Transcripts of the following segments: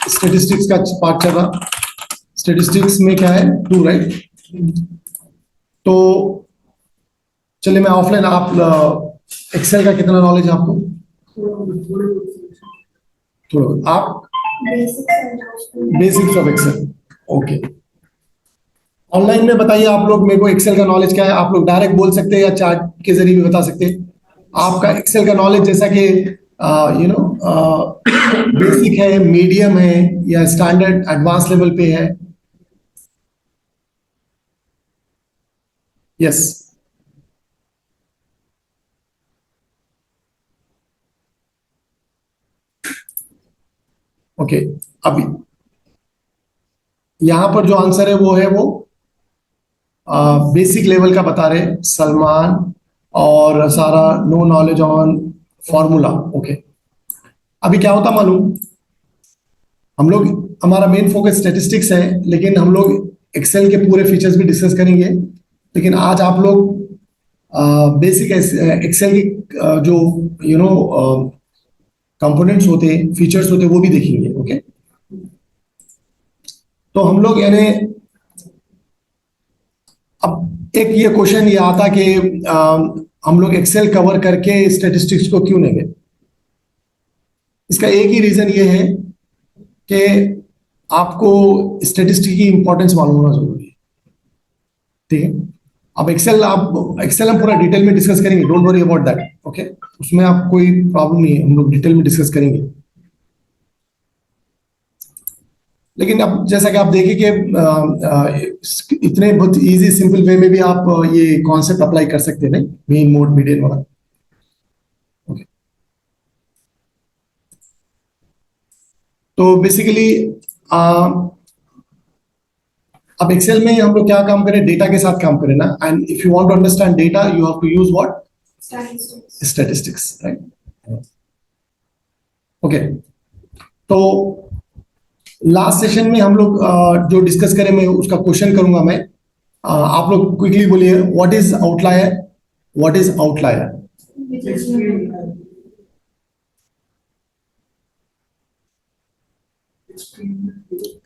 Statistics का part चल रहा। स्टेटिस्टिक्स में क्या है 2, राइट? तो चलिए मैं ऑफलाइन, आप एक्सेल का कितना नॉलेज है आपको? थोड़ा। आप basics of Excel, okay. Online में बताइए आप लोग मेरे को एक्सेल का नॉलेज क्या है। आप लोग डायरेक्ट बोल सकते हैं या चार्ट के जरिए भी बता सकते हैं। आपका एक्सेल का नॉलेज जैसा कि बेसिक है, मीडियम है, या स्टैंडर्ड एडवांस लेवल पे है? यस। ओके, अभी यहां पर जो आंसर है वो बेसिक लेवल का बता रहे सलमान और Sara, no knowledge on formula. Okay, अभी क्या होता मालूम, हम लोग, हमारा मेन फोकस स्टैटिस्टिक्स है, लेकिन हम लोग एक्सेल के पूरे फीचर्स भी डिस्कस करेंगे। लेकिन आज आप लोग बेसिक एक्सेल के जो कंपोनेंट्स होते हैं, फीचर्स होते हैं, वो भी देखेंगे। ओके, तो हम लोग यानी अब एक ये क्वेश्चन ये आता कि हम लोग एक्सेल कवर करके स्टैटिस्टिक्स को क्यों नहीं गए। इसका एक ही रीजन ये है कि आपको स्टैटिस्टिक्स की इंपॉर्टेंस मालूम होना जरूरी है, ठीक है? अब एक्सेल हम पूरा डिटेल में डिस्कस करेंगे, don't worry about that. Okay, उसमें आप कोई प्रॉब्लम नहीं है, हम लोग डिटेल में डिस्कस करेंगे। लेकिन अब जैसा कि आप देखिए कि इतने बहुत इजी सिंपल वे में भी आप ये कॉन्सेप्ट अप्लाई कर सकते हैं, नहीं? मेन मोड मीडियन वाला। ओके, तो बेसिकली अब एक्सेल में हम लोग क्या काम करें, डेटा के साथ काम करें ना। And if you want to understand data you have to use what? Statistics, right? Okay, तो लास्ट सेशन में हम लोग जो डिस्कस करें, मैं उसका क्वेश्चन करूंगा मैं। आप लोग क्विकली बोलिए, what is outlier? What is outlier?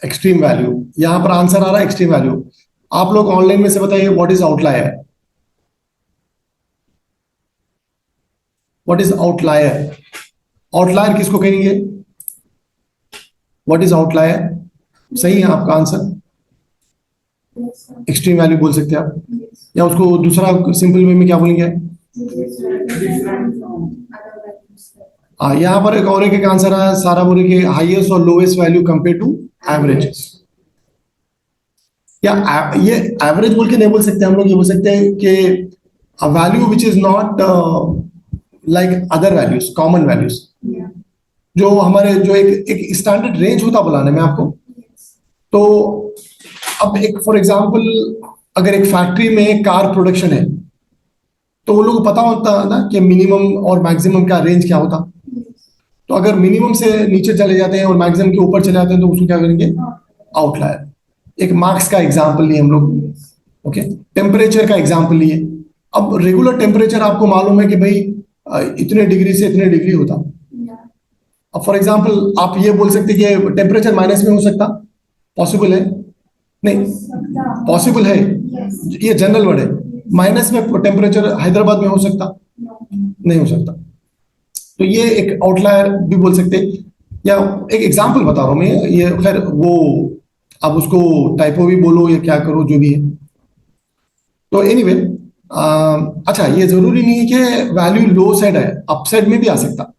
Extreme value. यहां पर आंसर आ रहा है एक्सट्रीम वैल्यू। आप लोग ऑनलाइन में से बताइए what is outlier? What is outlier? Outlier किसको कहेंगे? What is outlier? सही है आपका आंसर, एक्सट्रीम वैल्यू बोल सकते हैं आप, या उसको दूसरा सिंपल वे में क्या बोलेंगे? यहाँ पर एक आंसर है, सारा बोले कि हाईएस्ट और lowest value compare to average. या ये एवरेज बोल के नहीं बोल सकते हम लोग, ये बोल सकते हैं कि value which is not like other values, common values, जो हमारे जो एक स्टैंडर्ड रेंज होता बुलाने में आपको। तो अब एक फॉर एग्जांपल, अगर एक फैक्ट्री में कार प्रोडक्शन है तो वो लोग को पता होता है ना कि मिनिमम और मैक्सिमम का रेंज क्या होता। तो अगर मिनिमम से नीचे चले जाते हैं और मैक्सिमम के ऊपर चले जाते हैं तो उसको क्या करेंगे? आउटलायर। एक मार्क्स का एग्जांपल लिए हम लोग। ओके, टेम्परेचर का एग्जांपल लिए। अब रेगुलर टेम्परेचर आपको मालूम है कि भाई इतने डिग्री से इतने डिग्री होता। अब फॉर एग्जांपल आप ये बोल सकते कि टेम्परेचर माइनस में हो सकता, पॉसिबल है? नहीं, पॉसिबल है, ये जनरल वर्ड है। माइनस में टेम्परेचर हैदराबाद में हो सकता? नहीं हो सकता। तो ये एक आउटलायर भी बोल सकते हैं। या एक एग्जांपल बता रहा हूं मैं, ये खैर वो अब उसको टाइपो भी बोलो या क्या करो, जो भी है। तो एनीवे, अच्छा, ये जरूरी नहीं है कि वैल्यू लो साइड है, अप साइड में भी आ सकता।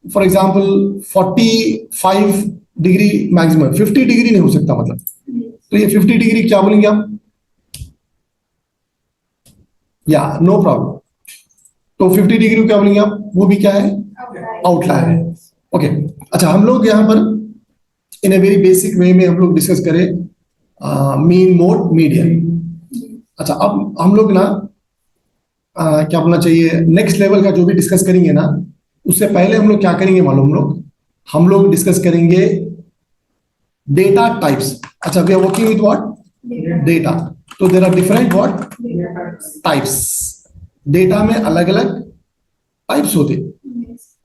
For example 45 degree maximum, 50 degree नहीं हो सकता मतलब। तो ये 50 डिग्री क्या बोलेंगे आप? या नो प्रॉब्लम। तो 50 डिग्री क्या बोलेंगे आप? वो भी क्या है? आउटलायर है। ओके, अच्छा, हम लोग यहाँ पर इन ए वेरी बेसिक वे में हम लोग डिस्कस करें मीन मोड मीडियन। अच्छा, अब हम लोग ना क्या बोलना चाहिए, नेक्स्ट लेवल का जो भी डिस्कस करेंगे ना, उससे पहले हम लोग क्या करेंगे मालूम? हम लोग डिस्कस करेंगे डेटा टाइप्स। अच्छा, we are working with what? Data. तो there are different what? Types. Data में अलग अलग टाइप्स होते।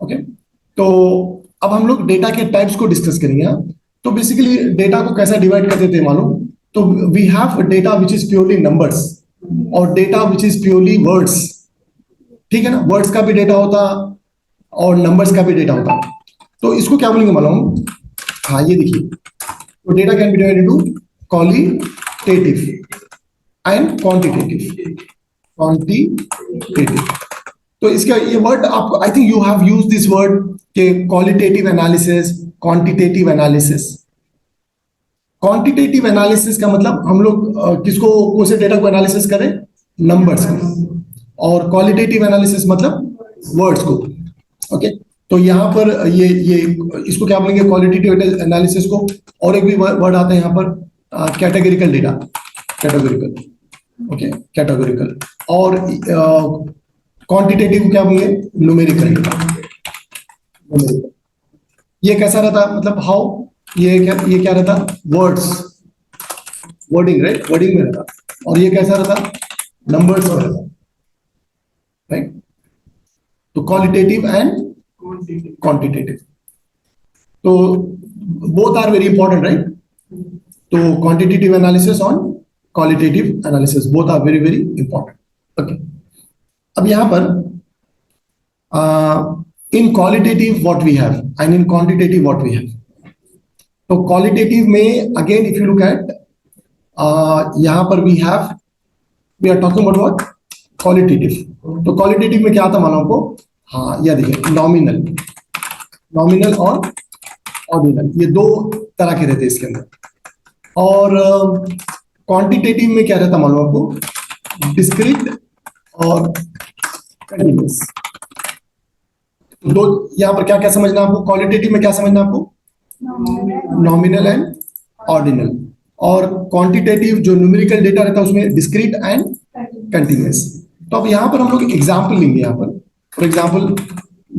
ओके, तो अब हम लोग डेटा के टाइप्स को डिस्कस करेंगे। हाँ? तो बेसिकली डेटा को कैसा डिवाइड करते थे मालूम? तो we have data which is purely numbers और data which is purely words. ठीक है ना, वर्ड्स का भी डेटा होता और नंबर्स का भी डेटा होता। तो इसको क्या बोलेंगे मालूम? हाँ ये देखिए, तो data can be divided into qualitative and quantitative. Quantitative, तो इसका ये वर्ड आपको, I think you have used this word के qualitative analysis, quantitative analysis. Quantitative analysis का मतलब हम लोग किसको, कौन से डेटा को एनालिसिस करें? नंबर्स को। और क्वालिटेटिव एनालिसिस मतलब वर्ड्स को। ओके, तो यहाँ पर ये इसको क्या बोलेंगे? क्वालिटेटिव एनालिसिस को। और एक भी वर्ड आता है यहाँ पर, categorical data, categorical. Okay, categorical. और क्वांटिटेटिव क्या बोलेंगे? Numerical data. ये कैसा रहता, मतलब हाउ, ये क्या रहता? वर्ड्स, वर्डिंग, राइट, वर्डिंग में रहता। और ये कैसा रहता? नंबर्स में रहता, राइट। तो क्वालिटेटिव एंड क्वांटिटेटिव, तो both are very important, right. तो quantitative analysis on qualitative analysis, both are very very important. Okay, अब यहां पर in qualitative what we have and in quantitative what we have. तो qualitative में again if you look at, यहां पर we are talking about what? Qualitative. तो qualitative में क्या आता मानो आपको? हाँ यह देखिए, नॉमिनल, नॉमिनल और ऑर्डिनल, ये दो तरह के रहते हैं इसके अंदर। और क्वांटिटेटिव में क्या रहता मालूम आपको? डिस्क्रीट और कंटीन्यूअस। दो, यहां पर क्या क्या समझना आपको? क्वालिटेटिव में क्या समझना आपको? Nominal and ordinal. और क्वांटिटेटिव जो न्यूमेरिकल डेटा रहता है उसमें डिस्क्रीट एंड कंटीन्यूअस। तो अब यहां पर हम लोग एग्जांपल लेंगे। यहां पर फॉर एग्जांपल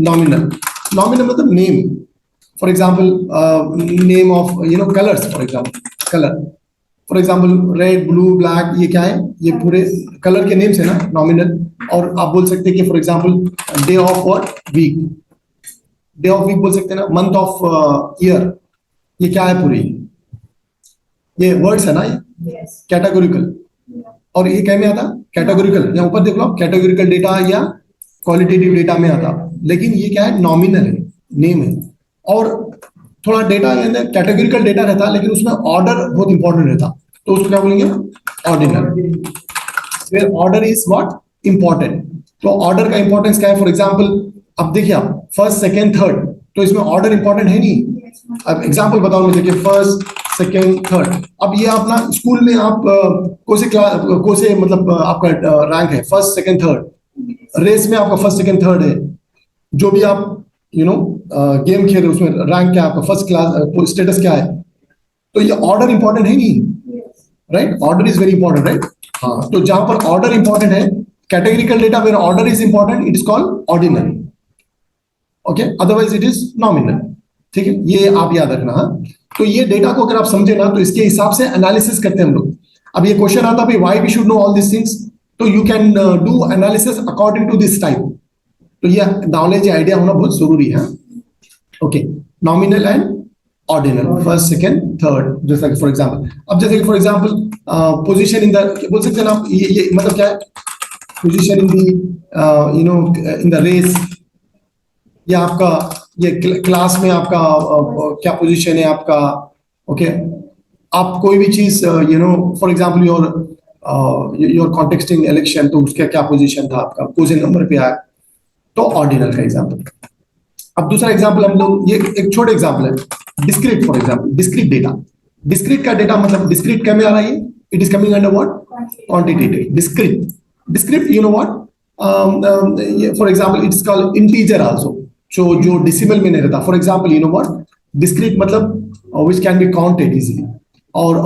नॉमिनल, नॉमिनल मतलब name. For example name of colours, for example colour, for example red, blue, black, ये क्या है? ये पूरे कलर के नेम्स है ना, नॉमिनल। और आप बोल सकते हैं कि for example day of what? Week, day of week बोल सकते हैं ना। मंथ ऑफ ईयर, ये क्या है? पूरी ये वर्ड्स है ना, ये कैटेगोरिकल। और ये क्या में आता? कैटेगोरिकल। यहाँ ऊपर देख लो, कैटेगोरिकल डेटा या क्वालिटेटिव डेटा में आता। लेकिन ये क्या है? नॉमिनल है, नेम है। और थोड़ा डेटा कैटेगोरिकल डेटा रहता लेकिन उसमें ऑर्डर बहुत इंपॉर्टेंट रहता, तो उसको क्या बोलेंगे? Ordinal. Order is what? Important. तो ऑर्डर का इंपॉर्टेंस क्या है? फॉर एग्जांपल अब देखिए आप, फर्स्ट, सेकंड, थर्ड, तो इसमें ऑर्डर इंपॉर्टेंट है नहीं। अब एग्जांपल बताओ मुझे कि फर्स्ट, सेकंड, थर्ड। अब ये अपना स्कूल में आप कौन से मतलब आपका रैंक है? First, second, third. रेस में आपका फर्स्ट, सेकंड, थर्ड है। जो भी आप गेम खेल रहे हो उसमें रैंक क्या है आपका? फर्स्ट क्लास, स्टेटस क्या है? तो ये ऑर्डर इंपॉर्टेंट है नहीं, right? Order is very important, right. हाँ, तो जहां पर ऑर्डर इंपॉर्टेंट है, categorical data where order is important, it is called ordinal. Okay, otherwise it is nominal. ठीक है, ये आप याद रखना। हाँ, तो ये डेटा को अगर आप समझे ना, तो इसके हिसाब से एनालिसिस करते हैं हम लोग। अब ये क्वेश्चन आता है why we should know all this things, तो you can do analysis according to this type. तो ये नॉलेज, आइडिया होना बहुत जरूरी है। Okay, nominal and ordinal, first, second, third. जैसा कि फॉर एग्जांपल, अब जैसे कि for example position in the, बोल सकते हैं ना आप, ये मतलब क्या है? Position in the in the race, या आपका ये क्लास में आपका क्या पोजीशन है आपका। ओके, आप कोई भी चीज फॉर एग्जांपल योर कॉन्टेक्स्टिंग इलेक्शन, तो उसका क्या पोजीशन था आपका, कौन से नंबर पे आया, तो ऑर्डिनल का एग्जांपल। अब दूसरा एग्जांपल हम लोग, ये एक छोटा एग्जांपल है, discrete. For example discrete data, discrete का डेटा मतलब डिस्क्रीट क्या में आ रहा है? It is coming under what? Quantitative. Discrete, discrete you know what, for example it's called integer also, जो डेसिमल में नहीं रहता। For example you know what? Discrete मतलब which can be counted easily, और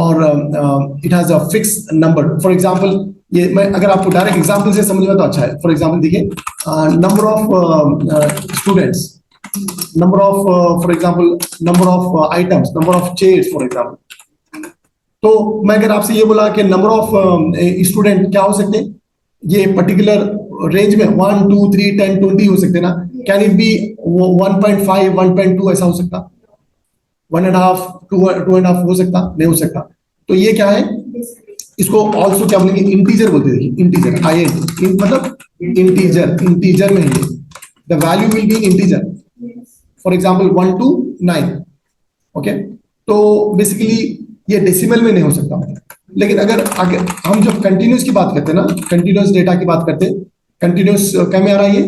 it has a fix number. For example ये मैं अगर आपको डायरेक्ट एग्जांपल से समझ में तो अच्छा है। फॉर एग्जांपल देखिए, number of students, number of for example number of items, number of chairs for example। तो मैं अगर आपसे ये बोला कि नंबर ऑफ स्टूडेंट क्या हो सकते हैं, ये पर्टिकुलर रेंज में 1 2 3 10 20 हो सकते ना, कैन इट बी 1.5 1.2 ऐसा हो सकता, 1.5 2.5 हो सकता, नहीं हो सकता। तो ये क्या है, इसको ऑल्सो क्या बोलेंगे, इंटीजर बोलते हैं। इंटीजर आई एन मतलब इंटीजर, इंटीजर में है, the value will be integer. For example 1 to 9, okay. तो बेसिकली ये डेसिमल में नहीं हो सकता। लेकिन अगर हम जब कंटिन्यूस की बात करते हैं ना, कंटिन्यूस डेटा की बात करते हैं, कंटिन्यूस क्या में आ रहा है, ये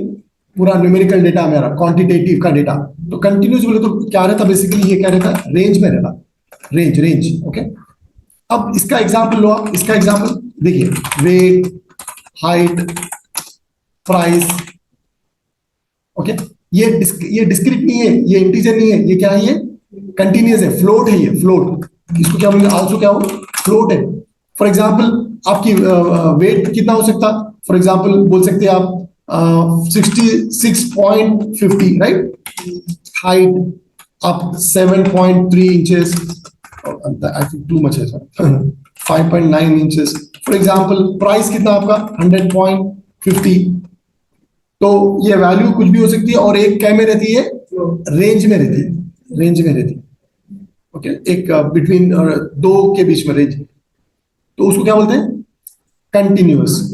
पूरा न्यूमेरिकल डेटा में आ रहा, क्वांटिटेटिव का डेटा। तो कंटिन्यूस बोले तो क्या रहता, बेसिकली ये क्या रहता, रेंज में रहता, रेंज रेंज, ओके। अब इसका एग्जांपल लो आप, इसका एग्जांपल देखिए, वेट, हाइट, प्राइस, ओके। ये डिस्क्रीट नहीं है, ये इंटीजर नहीं है, ये क्या है, ये कंटिन्यूस है, फ्लोट है, ये फ्लोट। इसको क्या बोलेंगे, आल्सो क्या हो, फ्लोट है। फॉर एग्जांपल आपकी वेट कितना हो सकता, फॉर एग्जांपल बोल सकते हैं आप 66.50, राइट। हाइट आप 7.3 inches, I think too much है sir, 5.9 inches. For example price कितना आपका 100.50। तो ये वैल्यू कुछ भी हो सकती है, और एक क्या में रहती है, रेंज में रहती है, रेंज में रहती है, ओके। एक बिटवीन दो के बीच में रेंज, तो उसको क्या बोलते हैं, कंटिन्यूअस,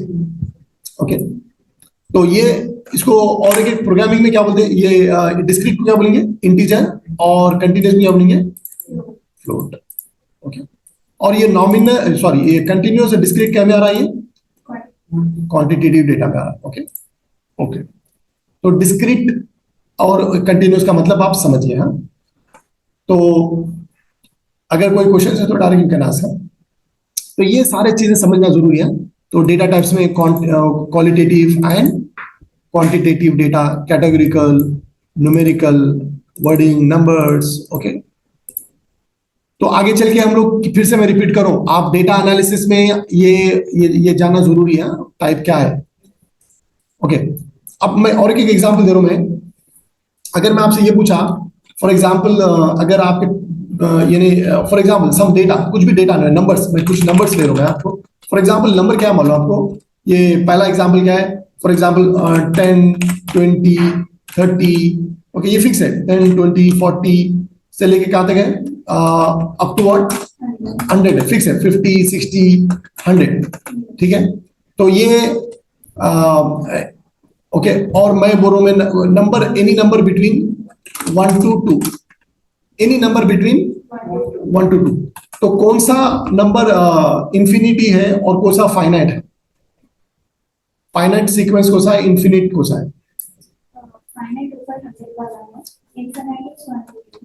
ओके। तो ये इसको और एक प्रोग्रामिंग में क्या बोलते हैं, ये डिस्क्रीट को क्या बोलेंगे, इंटीजर, और कंटिन्यूअस को क्या बोलेंगे, फ्लोट, ओके। और ये नॉमिनल, सॉरी, ये कंटिन्यूअस और डिस्क्रीट क्या में आ रहा है, ये क्वांटिटेटिव डेटा में आ रहा है, ओके ओके। तो डिस्क्रीट और कंटिन्यूअस का मतलब आप समझिए, हाँ। तो अगर कोई क्वेश्चन है तो डायरेक्ट यू कैन आस्क। तो ये सारे चीजें समझना जरूरी है। तो डेटा टाइप्स में qualitative and quantitative data, categorical, numerical, wording, numbers, okay. तो आगे चल के हम लोग, फिर से मैं रिपीट करूं, आप डेटा एनालिसिस में ये जानना जरूरी है, टाइप क्या है, ओके। अब मैं और एक एग्जांपल दे रहा हूं मैं। अगर मैं आपसे ये पूछा, फॉर एग्जांपल, अगर आपके यानी फॉर एग्जांपल सम डेटा, कुछ भी डेटा है, नंबर्स, मैं कुछ नंबर्स ले रहा हूं मैं आपको। फॉर एग्जांपल नंबर क्या है मान लो आपको, ये पहला एग्जांपल क्या है, फॉर एग्जांपल 10 20 30, ओके, ये फिक्स है, 10 20 40 से लेके कहां तक है, अप टू व्हाट 100 है, फिक्स है, 50 60 100, ठीक है। तो ये ओके। और मैं बोल रहा हूं, मैं number, any number between 1 to 2, any number between 1 to 2। तो कौन सा नंबर इंफिनिटी है और कौन सा फाइनाइट है, फाइनाइट सीक्वेंस कौन सा है, इंफिनिट कौन सा है,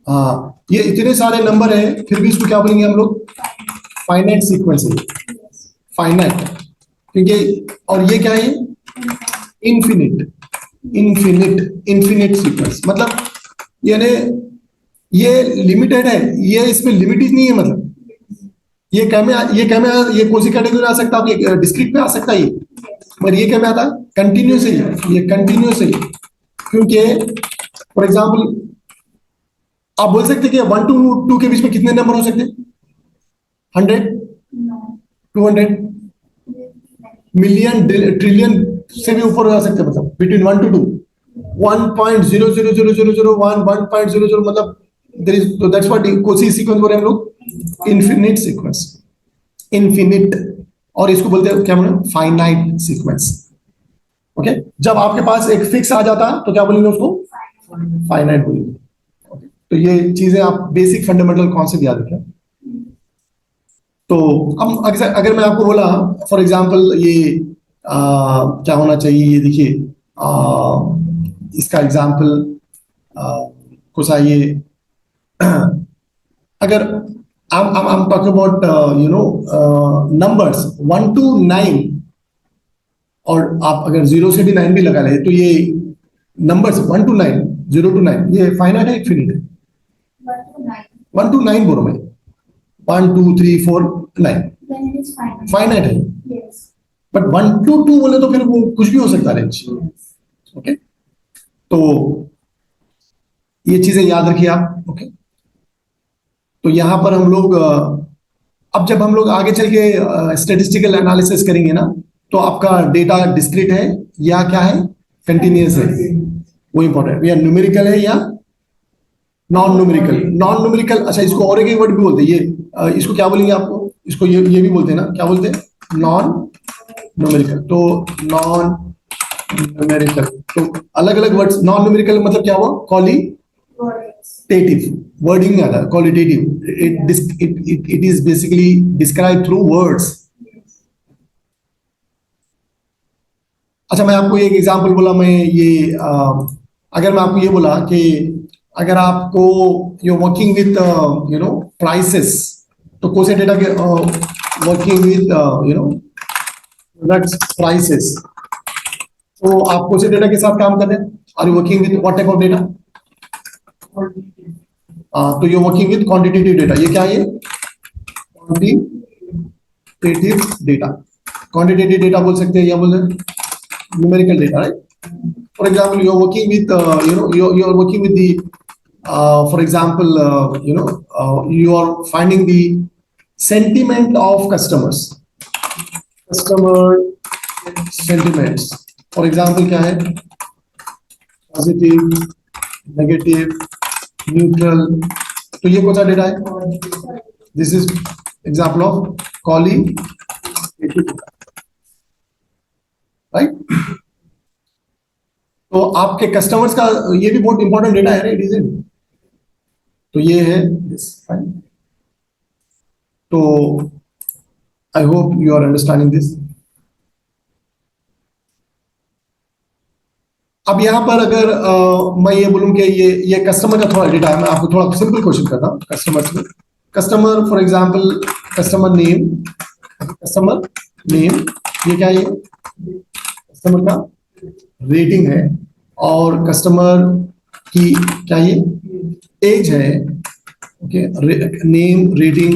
हाँ। ये इतने सारे नंबर है, फिर भी इसको क्या बोलेंगे हम लोग, फाइनाइट सीक्वेंस है, फाइनाइट, क्योंकि, और ये क्या है, इंफिनिट, इंफिनिट, इंफिनिट सीक्वेंस, मतलब यानी ये लिमिटेड है, ये इसमें लिमिट ही नहीं है, मतलब ये क्या में, ये कौन सी कैटेगरी आ सकता है, आपके डिस्क्रीट में आ सकता है ये, मगर ये क्या में आता है, कंटिन्यूस है, ये कंटिन्यूस है, क्योंकि फॉर एग्जांपल आप बोल सकते हैं कि 1 to 2 के बीच में कितने नंबर हो सकते हैं, 100 200 मिलियन ट्रिलियन से भी ऊपर हो सकते हैं, मतलब बिटवीन 1 to 2, 1.0000001 1.00, मतलब देयर इज, तो दैट्स व्हाट कोसी सीक्वेंस बोल रहे हैं हम लोग, इनफिनिट सीक्वेंस, इनफिनिट। और इसको बोलते हैं क्या बोलते, फाइनाइट सीक्वेंस, ओके। जब आपके पास एक फिक्स आ जाता तो क्या बोलेंगे उसको, फाइनाइट बोलेंगे, ओके। तो ये चीजें आप बेसिक फंडामेंटल कॉन्सेप्ट याद रखें। तो हम अगर मैं आपको बोला, फॉर एग्जांपल ये क्या होना चाहिए, ये देखिए, इसका एग्जांपल कुछ ये, अगर I'm talking about numbers 1 to 9, और आप अगर 0 से भी 9 भी लगा ले, तो ये नंबर्स 1 to 9, 0 to 9, ये फाइनाइट है, इनफिनिट है, 1 to 9 बोलो मैं, 1 2 3 4 9 फाइनाइट है, बट 1 to 2 बोले तो फिर वो कुछ भी हो सकता है रेंज, ओके। तो ये चीजें याद रखिए आप, ओके। तो यहां पर हम लोग अब जब हम लोग आगे चल के स्टैटिस्टिकल एनालिसिस करेंगे ना, तो आपका डेटा डिस्क्रीट है या क्या है, कंटिन्यूस है, वो इंपॉर्टेंट, या न्यूमेरिकल है या नॉन न्यूमेरिकल। नॉन न्यूमेरिकल, अच्छा इसको और एक वर्ड भी बोलते हैं ये, इसको क्या बोलेंगे आपको, इसको ये भी बोलते हैं ना, क्या बोलते हैं, नॉन न्यूमेरिकल। तो नॉन न्यूमेरिकल, तो अलग अलग वर्ड्स। नॉन न्यूमेरिकल मतलब क्या हुआ, क्वालिटेटिव, वर्डिंग में आता है qualitative, it is basically describe through words. अच्छा मैं आपको एक एग्जांपल बोला, मैं ये अगर मैं आपको ये बोला कि अगर आपको you working with you know prices, तो कौन से डेटा के working with you know products prices, तो आप कौन से डेटा के साथ काम कर रहे हैं, are you working with what type of data, तो you working with quantitative data. ये क्या है, क्वांटिटेटिव डेटा, क्वांटिटेटिव डेटा बोल सकते हैं या बोल सकते हैं numerical data, right? For example, you are working with you are working with the for example you are finding the sentiment of customers, customer sentiments, for example क्या है, positive, negative, neutral, तो ये कौन सा डेटा है, this is example of qualitative, right. तो आपके customers का ये भी बहुत इंपॉर्टेंट डेटा है, राइट, इज इट। तो ये है दिस, तो I hope you are understanding this. अब यहां पर अगर मैं ये बोलूं कि ये कस्टमर का थोड़ा डेटा है, मैं आपको थोड़ा सिंपल क्वेश्चन करता हूं कस्टमर्स में। Customer for example customer name, ये क्या है, कस्टमर का रेटिंग है, और कस्टमर की क्या ये एज है, ओके, नेम रेटिंग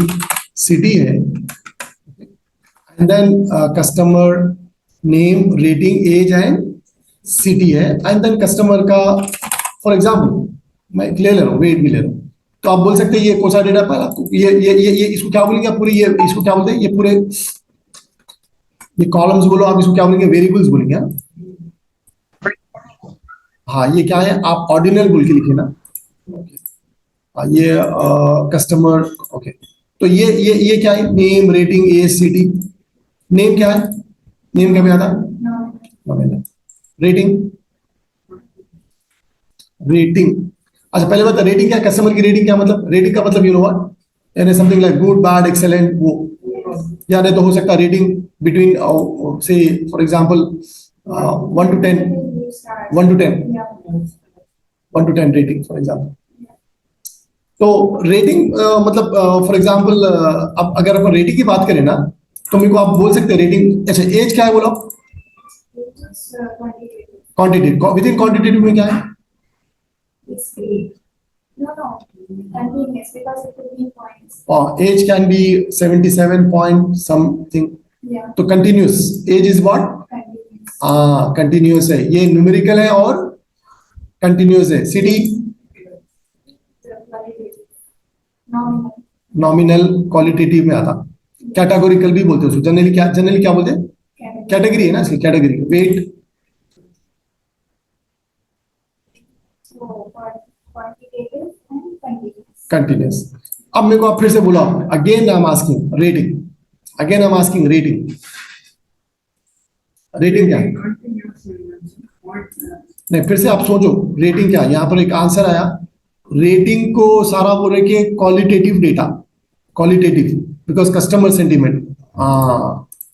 सिटी है, and then customer name rating age and city है, एंड देन कस्टमर का फॉर एग्जांपल मैं ले रहा हूँ, वेट भी ले रहा हूँ, तो आप बोल सकते हैं ये कौन सा डेटा पर आपको ये इसको क्या बोलेंगे आप, पूरी ये इसको क्या बोलते हैं, ये पूरे ये कॉलम्स बोलो, आप इसको क्या बोलेंगे, वेरिएबल्स बोलेंगे। हाँ ये क्या है, आप ऑर्डिनल बोल के लिखे ना, ये कस्टमर, ओके, तो ये क्या है, name rating age city. Name क्या है, नेम क्या भी आता है, रेटिंग अच्छा पहले बता, रेटिंग क्या, कस्टमर की रेटिंग क्या मतलब, रेटिंग का मतलब यू नो व्हाट, यानी something like good bad excellent, वो या नहीं तो हो सकता है रेटिंग बिटवीन से for example 1 to 10, 1 to 10, 1 to 10 rating for example. तो रेटिंग मतलब फॉर एग्जांपल अब अगर अपन रेटिंग की बात करें ना, तो मेरे को आप बोल सकते हैं रेटिंग, अच्छा एज क्या है बोलो, क्वांटिटेटिव, विद इन क्वांटिटेटिव में क्या है, continuous because it will be points. Age can be 77 point something. Yeah. तो continuous age is what? Continuous. continuous है, ये numerical है और continuous है। city nominal qualitative में आता, categorical भी बोलते हैं उसको, जनरली क्या बोलते हैं, कैटेगरी है ना इसकी, कैटेगरी। Wait continuous. अब मेरे को आप फिर से बोला, again I am asking rating, again I am asking rating, rating क्या है, नहीं फिर से आप सोचो रेटिंग क्या है। यहाँ पर एक आंसर आया, रेटिंग को सारा बोल रहे कि qualitative data, qualitative because customer sentiment.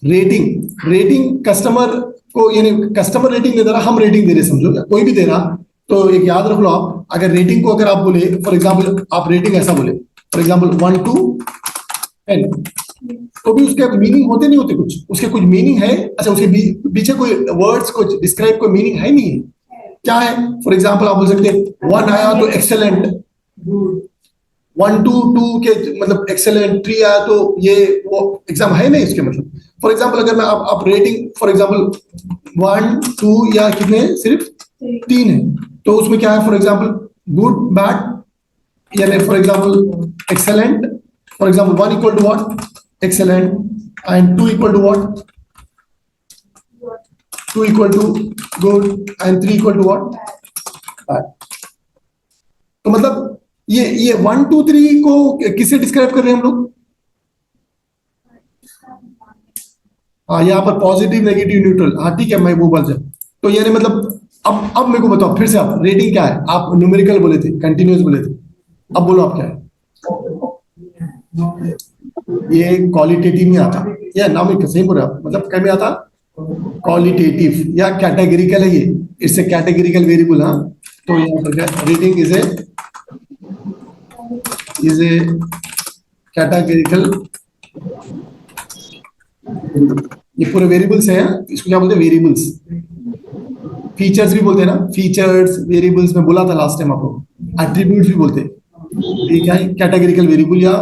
Rating customer को, यानी कस्टमर रेटिंग नहीं दे रहा, हम रेटिंग दे रहे, समझो, कोई भी दे रहा, तो एक याद रख लो आप, अगर रेटिंग को अगर आप बोले फॉर एग्जांपल, आप रेटिंग ऐसा बोले फॉर एग्जांपल 1 to 10, तो भी उसके मीनिंग होते नहीं होते कुछ, उसके कुछ मीनिंग है, अच्छा उसके पीछे कोई वर्ड्स को डिस्क्राइब कोई मीनिंग है नहीं है, क्या है, फॉर एग्जांपल आप बोल सकते हैं 1 आया तो एक्सेलेंट, 1 to 2 के मतलब एक्सेलेंट, 3 आया तो ये वो एग्जाम है नहीं इसके मतलब। फॉर एग्जांपल अगर मैं आप रेटिंग फॉर एग्जांपल 1 2 या कितने, सिर्फ 3 है, तो उसमें क्या है, फॉर एग्जांपल गुड बैड, यानी for example excellent, for example 1 equal to what, excellent, and 2 equal to what, 2 equal to good and 3 equal to what? Bad. तो मतलब ये 1 2 3 को किससे डिस्क्राइब कर रहे हैं हम लोग? हाँ, यहाँ पर पॉजिटिव नेगेटिव न्यूट्रल, हाँ ठीक है, मैं वो बोल जाऊँ। तो यानी मतलब अब मेरे को बताओ फिर से, आप रेटिंग क्या है? आप न्यूमेरिकल बोले थे, कंटिन्यूअस बोले थे, अब बोलो आप क्या है? ये क्वालिटेटिव में आता या नॉमिक, सही बोल रहे हो आप, मतलब क्या में आता? क्वालिटेटिव या कैटेगरिकल है, ये इट्स ए कैटेगरिकल वेरिएबल। हाँ, तो यहाँ पर रेटिंग इज ए कैटेगरिकल, ये पूरे वेरिएबल्स हैं, इसको क्या बोलते हैं? वेरिएबल्स। फीचर्स भी बोलते हैं ना, फीचर्स वेरिएबल्स में बोला था लास्ट टाइम आपको, एट्रीब्यूट्स भी बोलते हैं। ये क्या है? Categorical variable. या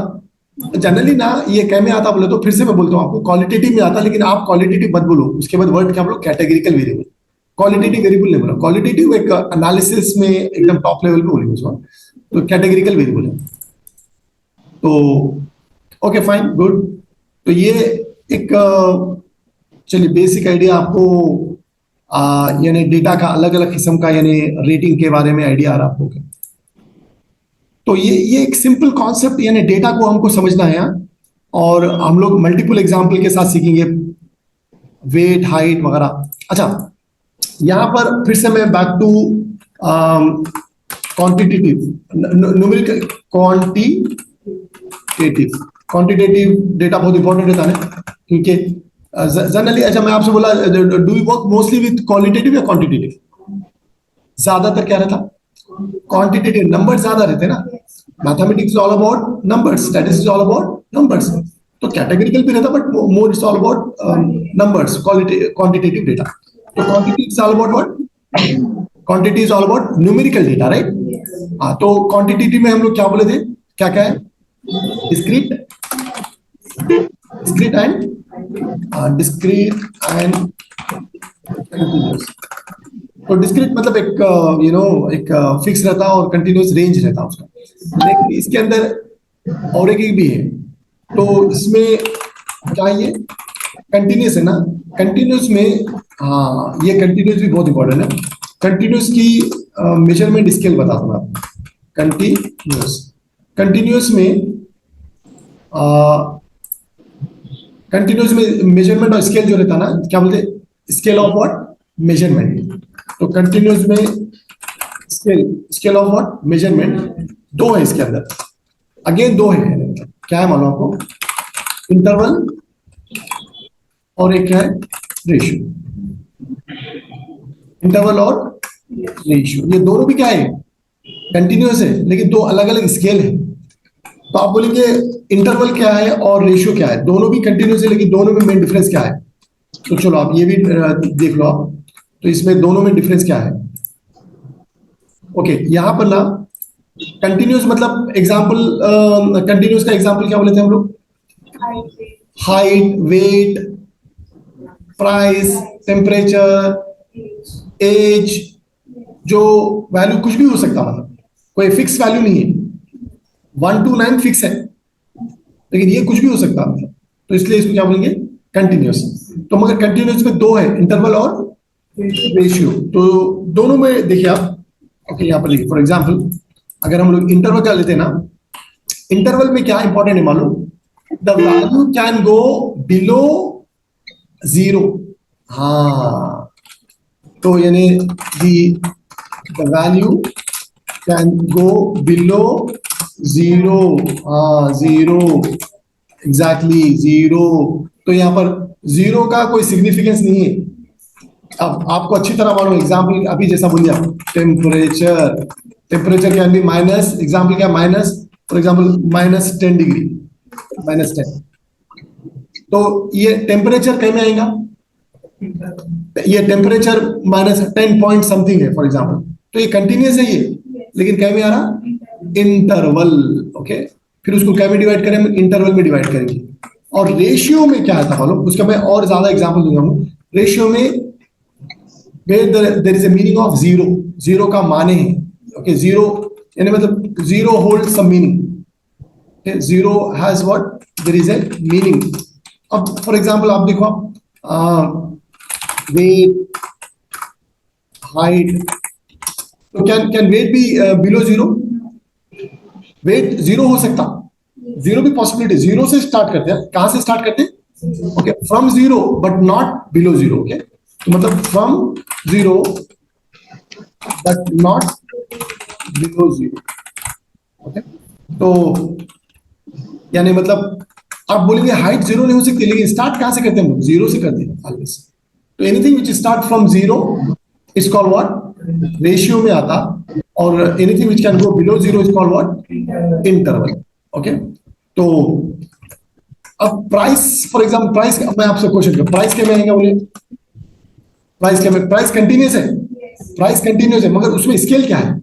जनरली ना ये क्या में आता बोले तो फिर से मैं बोलता हूँ आपको, क्वालिटेटिव में आता, लेकिन आप क्वालिटेटिव मत बोलो, उसके बाद वर्ड क्या बोलो? Categorical variable. क्वालिटेटिव वेरिएबल नहीं बोला, क्वालिटेटिव एक एनालिसिस में एकदम टॉप लेवल पे बोलेंगे उसको, तो कैटेगरिकल वेरिएबल है। तो ओके फाइन गुड। तो ये एक चलिए बेसिक आइडिया आपको यानी डेटा का अलग अलग किस्म का यानी रेटिंग के बारे में आइडिया आ रहा आपको। तो ये एक सिंपल कॉन्सेप्ट, यानी डेटा को हमको समझना है, और हम लोग मल्टीपल एग्जांपल के साथ सीखेंगे, वेट हाइट वगैरह। अच्छा, यहाँ पर फिर से मैं back to quantitative numerical, quantitative data बहुत इंपॉर्टेंट रहता है, क्योंकि जनरली, अच्छा मैं आपसे बोला, do you work mostly with qualitative या क्वांटिटेटिव? ज्यादातर क्या रहता? क्वांटिटेटिव, नंबर ज्यादा रहते ना। Mathematics all about numbers, statistics all about numbers. तो कैटेगरिकल भी रहता, but more it's all about numbers, quantitative data. तो quantity is all about what? Quantity is all about numerical data, right? हाँ, तो quantitative में हम लोग क्या बोले थे, क्या क्या है? Discrete and continuous. तो डिस्क्रीट मतलब एक एक फिक्स रहता है, और कंटीन्यूअस रेंज रहता है उसका। लेकिन इसके अंदर और एक भी है, तो इसमें क्या है? ये कंटीन्यूअस है ना। कंटीन्यूअस में, हाँ, ये कंटीन्यूअस भी बहुत इंपॉर्टेंट है। कंटीन्यूअस की मेजरमेंट स्केल बता दूंगा आपको। कंटीन्यूअस में मेजरमेंट और स्केल जो रहता है ना, क्या बोलते हैं? Scale of what? मेजरमेंट। तो कंटिन्यूस में स्केल ऑफ व्हाट? मेजरमेंट। दो है इसके अंदर, अगेन दो है, क्या है मालूम आपको? इंटरवल और एक क्या है? रेशियो। इंटरवल और रेशियो, ये दोनों भी क्या है? कंटिन्यूस है, लेकिन दो अलग अलग स्केल है। तो आप बोलेंगे इंटरवल क्या है और रेशियो क्या है? दोनों भी कंटिन्यूस है, लेकिन दोनों में मेन डिफरेंस क्या है? तो चलो आप ये भी देख लो आप। तो इसमें दोनों में डिफरेंस क्या है? ओके, यहां पर ना कंटिन्यूस मतलब एग्जांपल, कंटिन्यूस का एग्जांपल क्या बोले थे हम लोग? Height, weight, price, temperature, age. जो वैल्यू कुछ भी हो सकता, मतलब कोई फिक्स वैल्यू नहीं है। 1 to 9 फिक्स है, लेकिन ये कुछ भी हो सकता है, मतलब। तो इसलिए इसको क्या बोलेंगे? कंटिन्यूस। तो मगर कंटिन्यूस में दो है, इंटरवल और रेशियो। तो दोनों में देखिए आप, ओके यहाँ पर देखिए, फॉर एग्जांपल अगर हम लोग इंटरवल का लेते हैं ना, इंटरवल में क्या इंपॉर्टेंट है मालूम? The value can go below 0। हाँ, तो यानी the value can go below 0। हाँ, 0, एग्जैक्टली 0। तो यहाँ पर 0 का कोई सिग्निफिकेंस नहीं है। अब आपको अच्छी तरह मालूम, एग्जाम्पल अभी जैसा बोलिए आप, temperature can be minus, example क्या? Minus, for example -10 degree, -10। तो ये टेम्परेचर कहीं में आएगा? ये टेम्परेचर -10 पॉइंट समथिंग है फॉर एग्जाम्पल, तो ये कंटिन्यूस है ये, लेकिन क्या में आ रहा? इंटरवल। ओके, फिर उसको क्या में डिवाइड करें? इंटरवल में डिवाइड करेंगे। और रेशियो में क्या आता मालूम? उसका मैं और ज्यादा एग्जांपल दूंगा। रेशियो में there is a meaning of 0। 0 का माने है, ओके, 0 यानी मतलब 0 hold some meaning. 0 has what? There is a meaning. अब फॉर एग्जांपल आप देखो, weight, height. तो can weight be below zero? Weight zero हो सकता, जीरो भी पॉसिबिलिटी, जीरो से स्टार्ट करते हैं. कहां से स्टार्ट करते हैं? Okay, from zero but not below zero. Okay, तो मतलब from zero but not below zero. Okay, तो यानी मतलब आप बोलेंगे हाइट जीरो नहीं हो सकती, लेकिन स्टार्ट कहां से करते हैं हम लोग? जीरो से करते हैं ऑलवेज. तो anything which start from zero is called what? Ratio में आता. और anything which can go below zero is called what? Interval. Okay, तो अब प्राइस, फॉर एग्जाम्पल प्राइस, मैं आपसे क्वेश्चन कर, प्राइस क्या में आएगा? बोले प्राइस क्या में? प्राइस कंटिन्यूस है, Yes. प्राइस कंटिन्यूस है, मगर उसमें स्केल क्या है?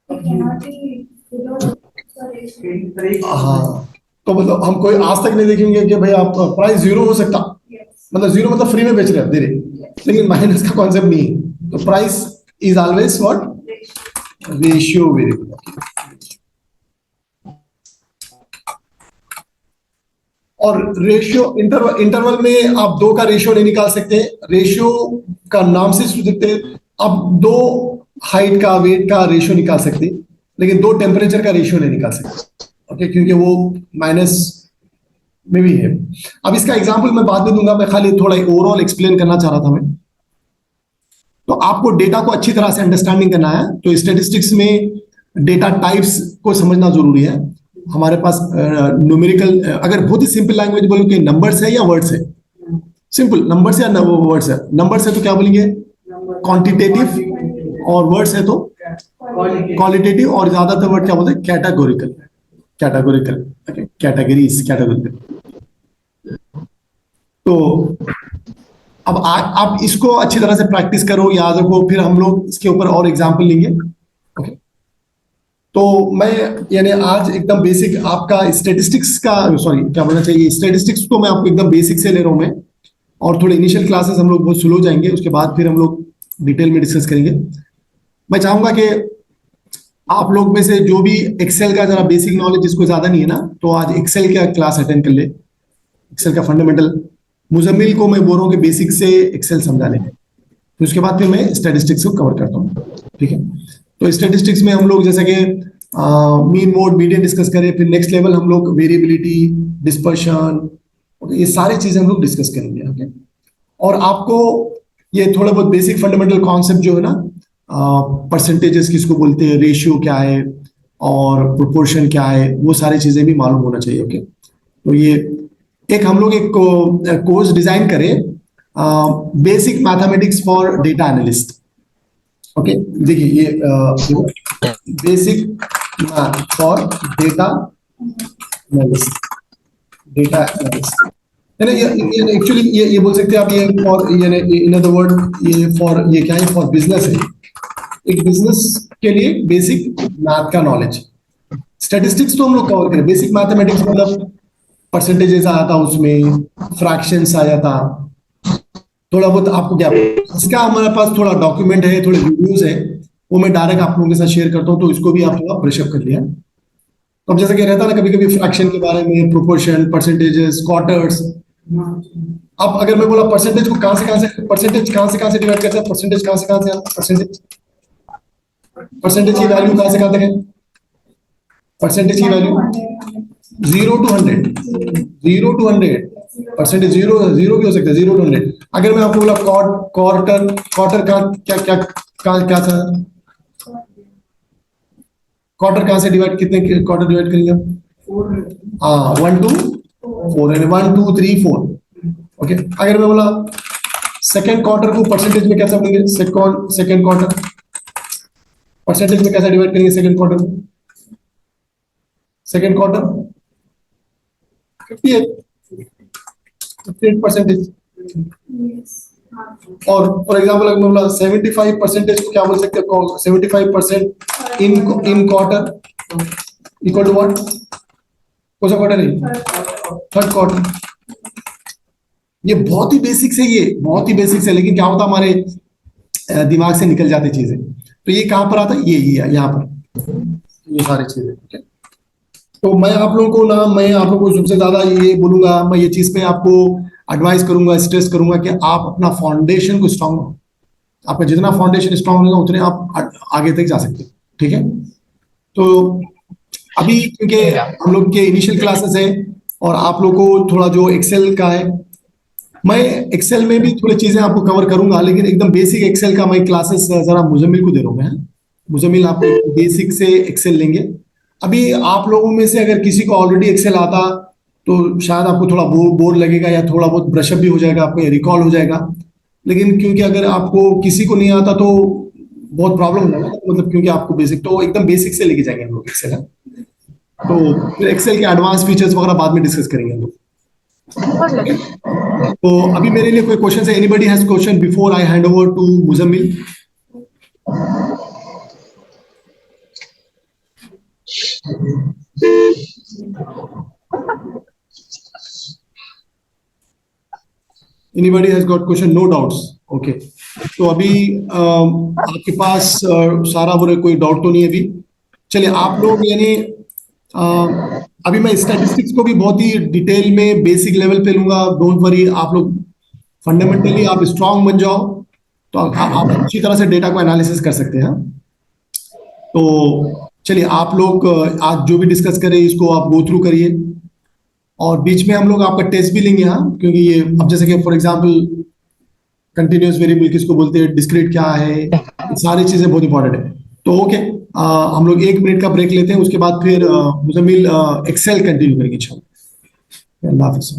It cannot be below the ratio. हाँ, तो मतलब हम कोई आज तक नहीं देखेंगे कि भाई आप प्राइस जीरो हो सकता, Yes. मतलब जीरो मतलब फ्री में बेच रहे हैं दे रहे, लेकिन माइनस का कॉन्सेप्ट नहीं है. तो price is always what? Ratio. Ratio variable. और रेशियो इंटरवल में आप दो का रेशियो नहीं निकाल सकते. रेशियो का नाम से दिखते हैं. आप दो हाइट का, वेट का रेशियो निकाल सकते, लेकिन दो टेम्परेचर का रेशियो नहीं निकाल सकते. ओके, क्योंकि वो माइनस में भी है. अब इसका एग्जांपल मैं बाद में दूंगा, मैं खाली थोड़ा ओवरऑल एक्सप्लेन करना चाह रहा था मैं. तो आपको डेटा को अच्छी तरह से अंडरस्टैंडिंग करना है. तो स्टैटिस्टिक्स में डेटा टाइप्स को समझना जरूरी है. हमारे पास न्यूमेरिकल, अगर बहुत ही सिंपल लैंग्वेज बोलो कि नंबर्स है या वर्ड्स है, सिंपल नंबर्स या वर्ड्स है. नंबर्स है तो क्या बोलेंगे? क्वांटिटेटिव. और वर्ड्स है तो क्वालिटेटिव. और ज्यादातर वर्ड क्या बोलते हैं? कैटेगोरिकल. Categorical, categories, categorical. तो अब आप इसको अच्छी तरह से प्रैक्टिस करो, याद रखो, फिर हम लोग इसके ऊपर और एग्जाम्पल लेंगे. ओके, तो मैं यानी आज एकदम बेसिक आपका स्टैटिस्टिक्स का, सॉरी क्या बोलना चाहिए, स्टैटिस्टिक्स को मैं आपको एकदम बेसिक से ले रहा हूं मैं. और थोड़े इनिशियल क्लासेस हम लोग बहुत स्लो जाएंगे, उसके बाद फिर हम लोग डिटेल में डिस्कस करेंगे. मैं चाहूंगा कि आप लोग में से जो भी एक्सेल का जरा बेसिक नॉलेज जिसको ज्यादा नहीं है ना, तो आज एक्सेल का क्लास अटेंड कर ले. एक्सेल का फंडामेंटल. मुजम्मिल को मैं बोल रहा हूँ कि बेसिक से एक्सेल समझा लेंगे, फिर उसके बाद फिर मैं स्टैटिस्टिक्स को कवर करता हूँ. ठीक है, तो स्टैटिस्टिक्स में हम लोग जैसे कि मीन, मोड, मीडियन डिस्कस करें, फिर नेक्स्ट लेवल हम लोग वेरिएबिलिटी, डिस्पर्शन, ये सारी चीजें हम लोग डिस्कस करेंगे. ओके, और आपको ये थोड़ा बहुत बेसिक फंडामेंटल कॉन्सेप्ट जो है ना, परसेंटेजेस किसको बोलते हैं, रेशियो क्या है और प्रोपोर्शन क्या है, वो सारी चीजें भी मालूम होना चाहिए. ओके, तो ये एक हम लोग एक कोर्स डिजाइन करें, basic mathematics for data analyst. Okay, देखिए ये basic math for data analyst. Data analyst है ना, ये एक्चुअली ये बोल सकते हैं आप, ये फॉर, यानी इन अदर वर्ड ये फॉर, ये क्या है, फॉर बिजनेस है. एक बिजनेस के लिए बेसिक मैथ का नॉलेज. स्टैटिस्टिक्स तो हम लोग कवर करें. बेसिक मैथमेटिक्स मतलब परसेंटेजेस आया था, उसमें फ्रैक्शंस आया था, थोड़ा बहुत आपको क्या, इसका हमारे पास थोड़ा डॉक्यूमेंट है, थोड़े वीडियोस है, वो मैं डायरेक्ट आप लोगों के साथ शेयर करता हूँ, तो इसको भी आप थोड़ा ब्रशअप कर लिया. तो अब जैसे कि रहता है ना, कभी कभी फ्रैक्शन के बारे में, प्रोपोर्शन, परसेंटेजेस, क्वार्टर्स. अब अगर मैं बोला परसेंटेज को कहां से परसेंटेज कहां से डिवाइड करते हैं, परसेंटेज कहां से परसेंटेज की वैल्यू कहां से कहां तक है? परसेंटेज की value 0 to 100. 0 to 100 percentage. Zero भी हो सकता है, 0 to 100. अगर मैं आपको बोला क्वार्टर का क्या था, क्वार्टर कहां से डिवाइड, कितने क्वार्टर डिवाइड करेंगे आप? हाँ, 1 to 4, 1 2 3 4. ओके, अगर मैं बोला सेकेंड क्वार्टर को परसेंटेज में कैसे बोलेंगे? सेकेंड क्वार्टर परसेंटेज में कैसे डिवाइड करेंगे? Second quarter 58% Yes. और फॉर एग्जाम्पल अगर मैं बोला 75% को क्या बोल सकते हैं? 75% in quarter equal to what? कौन सा क्वार्टर है? Third quarter. ये बहुत ही बेसिक से, ये बहुत ही बेसिक से, लेकिन क्या होता हमारे दिमाग से निकल जाती चीजें. तो ये कहां पर आता है? ये यहाँ पर, ये सारी चीजें. ठीक है, तो मैं आप लोगों को सबसे ज्यादा ये बोलूंगा, मैं ये चीज पे आपको एडवाइस करूंगा, स्ट्रेस करूंगा कि आप अपना फाउंडेशन को स्ट्रांग, आपका जितना फाउंडेशन स्ट्रांग होगा उतने आप आगे तक जा सकते हैं। ठीक है, तो अभी क्योंकि हम लोग के इनिशियल क्लासेस है और आप लोग को थोड़ा जो एक्सेल का है, मैं एक्सेल में भी थोड़ी चीजें आपको कवर करूंगा, लेकिन एकदम बेसिक एक्सेल का मैं क्लासेस जरा मुजम्मिल को दे रहा हूँ मैं। मुजम्मिल आपको बेसिक से एक्सेल लेंगे। अभी आप लोगों में से अगर किसी को ऑलरेडी एक्सेल आता तो शायद आपको थोड़ा बोर लगेगा या थोड़ा बहुत ब्रशअप भी हो जाएगा, आपको रिकॉल हो जाएगा। लेकिन क्योंकि अगर आपको किसी को नहीं आता तो बहुत प्रॉब्लम हो जाएगा, मतलब क्योंकि आपको बेसिक तो एकदम बेसिक से लेके जाएंगे हम लोग एक्सेल है। तो फिर एक्सेल के एडवांस फीचर्स वगैरह बाद में डिस्कस करेंगे हम लोग। तो अभी मेरे लिए कोई क्वेश्चन है? Anybody has question before I hand over to Muzammil? Anybody has got question? No doubts? Okay, तो अभी आपके पास सारा वो कोई डाउट तो नहीं है अभी? चलिए आप लोग यानी अभी मैं स्टैटिस्टिक्स को भी बहुत ही डिटेल में बेसिक लेवल पे लूंगा। डोंट वरी, आप लोग फंडामेंटली आप स्ट्रांग बन जाओ तो आप अच्छी तरह से डेटा को एनालिसिस कर सकते हैं। तो चलिए आप लोग आज जो भी डिस्कस करें इसको आप गो थ्रू करिए, और बीच में हम लोग आपका टेस्ट भी लेंगे। हाँ, क्योंकि ये अब जैसे कि फॉर एग्जांपल कंटिन्यूअस वेरिएबल किसको बोलते हैं, डिस्क्रीट क्या है, ये सारी चीजें बहुत इंपॉर्टेंट है। तो ओके, हम लोग 1 मिनट का ब्रेक लेते हैं, उसके बाद फिर मुजम्मिल एक्सेल कंटिन्यू करेंगे इंशाल्लाह। अल्लाह हाफिज़।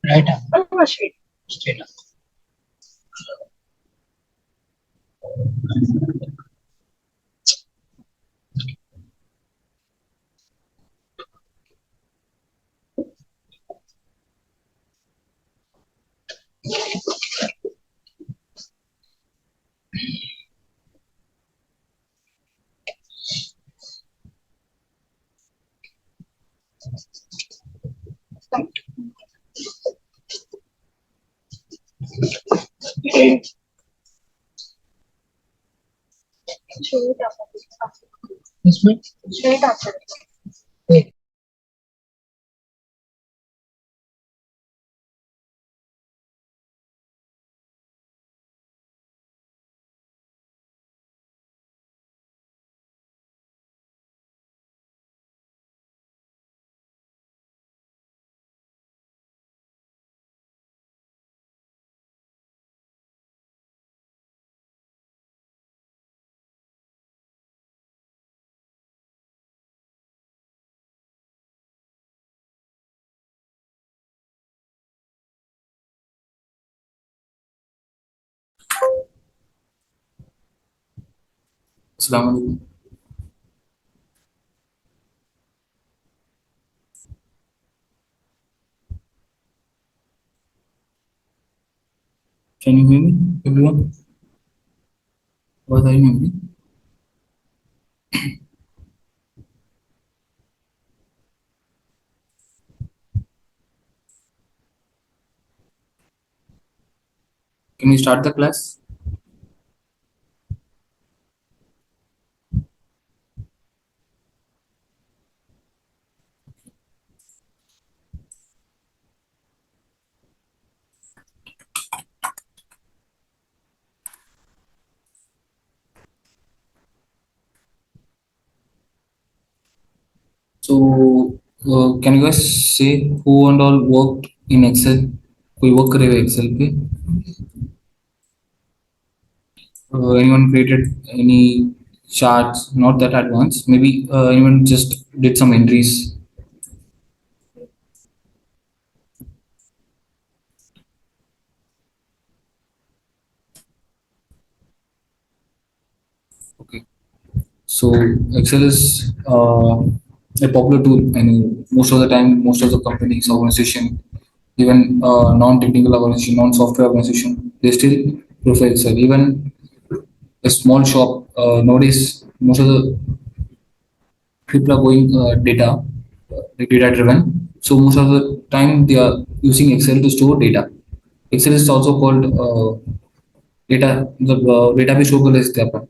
Right arm. Oh, straight. Straight up. Straight up. This way. Straight up. Wait. अस्सलाम वालेकुम। Can you hear me, everyone? What are you hearing me? Can we start the class? So, can you guys say who and all worked in Excel? कोई work करे हुए Excel पे? Anyone created any charts? Not that advanced. Maybe anyone just did some entries. Okay. So Excel is a popular tool, and most of the time, most of the companies, organization, even non-technical organization, non-software organization, they still prefer Excel. Even a small shop nowadays, most of the people are going data driven. So most of the time, they are using Excel to store data. Excel is also called data. The database show कर सकते हैं अपन.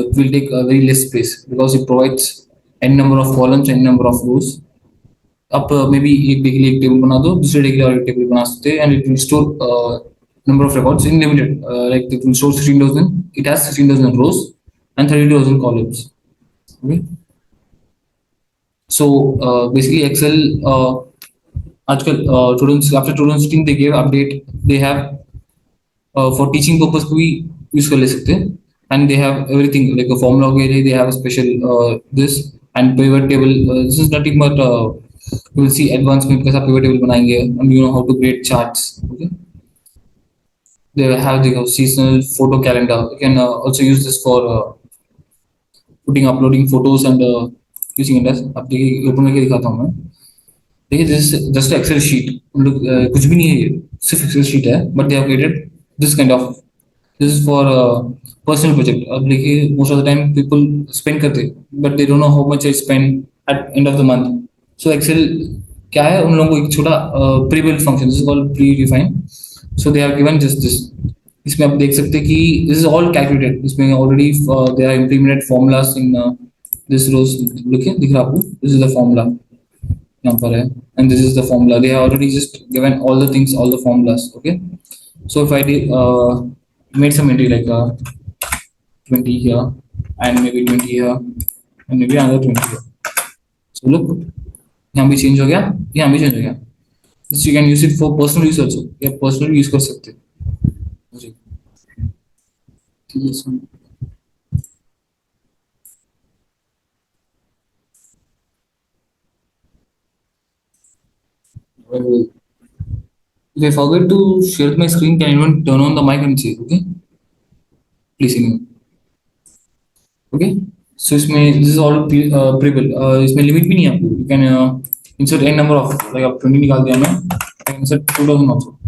It will take very less space because it provides n number of columns, n number of rows. आप may be एक day के लिए एक table बना दो, दूसरे डे के लिए और एक टेबल बना सकते हैं, and it will store number of records in limited, like it will store 16,000. It has 16,000 rows and 32,000 columns. Okay. So basically Excel आजकल students after 2016 they gave update. They have for teaching purpose को भी use कर ले सकते हैं, and they have everything like a formula वगैरह, they have a special this and pivot table. This is nothing but you will see advanced में कैसा pivot table बनाएंगे, and you know how to create charts. Okay. They have the seasonal photo calendar. You can also use this for uploading photos and using it as. अब देखिए open करके दिखाता हूँ मैं. देखिए this is just an Excel sheet. उन लोग कुछ भी नहीं है ये, सिर्फ Excel sheet है, but they have created this kind of. This is for personal project. अब देखिए most of the time people spend करते, but they don't know how much I spend at end of the month. So Excel क्या है, उन लोगों को एक छोटा pre-built function, this is called pre-defined. So they have given just this. इसमें आप देख सकते हैं कि this is all calculated. इसमें already they are implemented formulas in this rows. देखिए दिख रहा है आपको? This is the formula. यहाँ पर है, and this is the formula. They have already just given all the things, all the formulas. Okay. So if I did, made some entry like 20 here, and maybe 20 here, and maybe another 20 here. So look, यहाँ भी change हो गया, यहाँ भी change हो गया. This you can use it for personal use also. या personal use कर सकते हैं. जी. ठीक है sir. If I forget to share my screen, can anyone turn on the mic and say, okay? Please, anyone. Okay. So इसमें this is all pre-built. इसमें limit भी नहीं है आपको. You can insert n number of, like आप 20 निकाल दिया मैं. I can insert 2,000 also.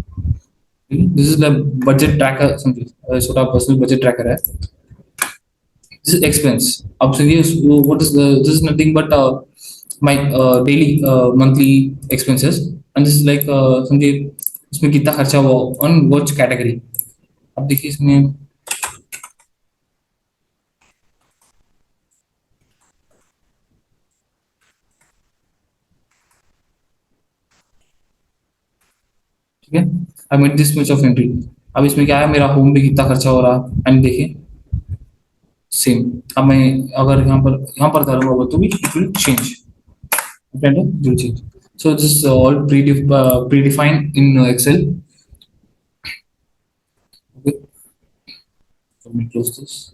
Okay? This is the budget tracker something. छोटा personal budget tracker है. This is expense. आप समझिए what is the, this is nothing but my daily monthly expenses, and this is like समझिए इसमें कितना खर्चा हुआ on which category. अब देखिए इसमें ठीक है. I made this much of entry. अब इसमें क्या है, मेरा होम पे कितना खर्चा हो रहा, एंड देखिए सेम. अब मैं अगर यहाँ पर करूँगा तो भी it will change. will change. So this is all predefined in Excel. Okay. Let me close this.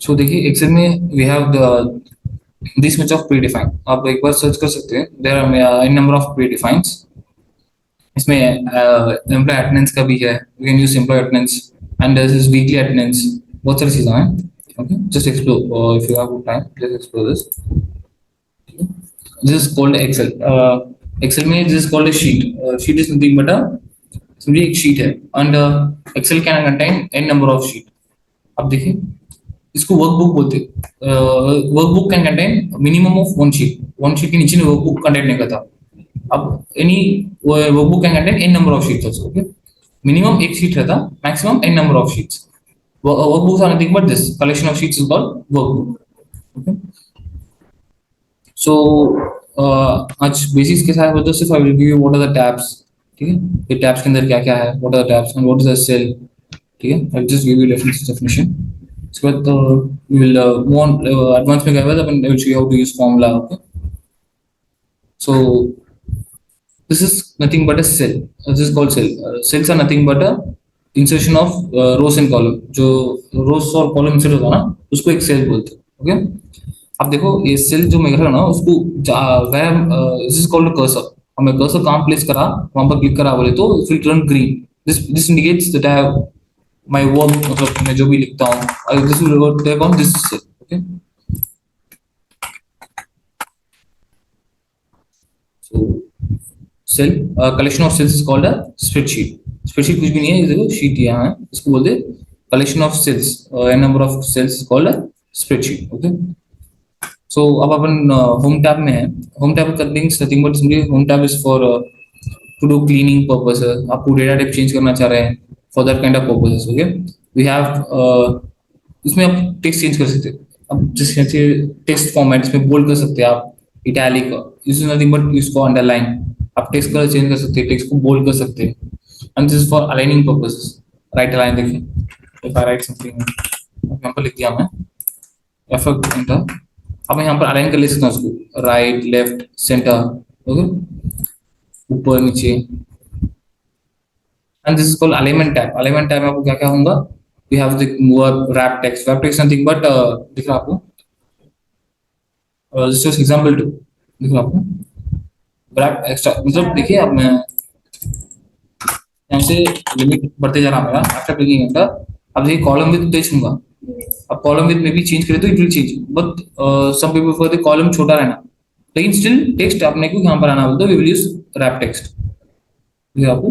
So देखिए एक्सेल में we have the this much of predefined. आप एक बार सर्च कर सकते हैं. There are a number of predefines. इसमें employ attendance का भी है. You can use employee attendance and this is weekly attendance. बहुत सारी चीजें हैं. Okay, just explore if you have time. Just explore this. This is called Excel. Excel में this is called a sheet. Sheet is nothing but समझिए एक sheet है, and Excel can contain n number of sheet. अब देखिए इसको workbook बोलते हैं. Workbook can contain minimum of one sheet. One sheet के नीचे वर्कबुक कंटेंट नहीं करता. अब any workbook can contain N number of sheets also. Okay. Minimum एक शीट रहता, maximum N number of sheets. Workbooks are nothing but this collection of sheets is called workbook. Okay. So आज basics के साथ तो सिर्फ I will give you what are the tabs, ठीक है, ये टैब्स के अंदर क्या क्या है, what are the tabs and what is a cell, ठीक है, I just give you definition. उसके बाद we will move on advance में गए बाद अपन will see how to use formula, okay. So this is nothing but a cell. This is called cell. Cells are nothing but a insertion of rows and column. जो rows और column insert होता है ना, उसको एक cell बोलते हैं, okay? अब देखो ये cell जो मैं कर रहा हूँ ना, उसको वह this is called a cursor. हमें cursor कहाँ place करा, वहाँ पर click करा बोले तो it will turn green. This indicates that I have my work, मतलब मैं जो भी लिखता हूँ, this will take on this cell, okay? So cell collection of cells is called a spreadsheet. Spreadsheet कुछ भी नहीं है, देखो शीट यहाँ है, इसको बोलते हैं collection of cells, an number of cells is called a spreadsheet, okay. So अब अपन होम टैब में है। होम टैब करने nothing but simply home tab is for to do cleaning purpose, आपको डेटा टाइप चेंज करना चाह रहे हैं for that kind of purposes, okay. We have इसमें आप टेक्स्ट चेंज कर सकते हैं, अब जैसे टेक्स्ट फॉर्मेट इसमें बोल्ड कर सकते हैं आप, italic, this is nothing but इसको अंडरलाइन, आप टेक्स्ट कलर चेंज कर सकते हैं, टेक्स्ट को बोल्ड कर सकते हैं, and this is for aligning purposes. Right align देखिए, इफ आई राइट समथिंग यहाँ पर लिख दिया मैं एफ एंटर, अब मैं यहाँ पर अलाइन कर ले सकता हूँ उसको, राइट लेफ्ट सेंटर, ओके, ऊपर नीचे, and this is called alignment tab. Alignment tab में आपको क्या क्या होगा, we have the wrap text, wrap text nothing but दिख रहा आपको, जस्ट एग्जांपल टू दिख रहा आपको रैप एक्स्ट्रा, मतलब देखिए अब मैं यहाँ से लिमिट बढ़ते जा रहा मेरा, आफ्टर क्लिकिंग एंटर, अब देखिए कॉलम विड्थ तेज होगा, अब कॉलम विड्थ में भी चेंज करें तो it will change, but some people for the column छोटा रहना, लेकिन स्टिल टेक्स्ट आपने को यहाँ पर आना बोलते we will use wrap text, ये आपको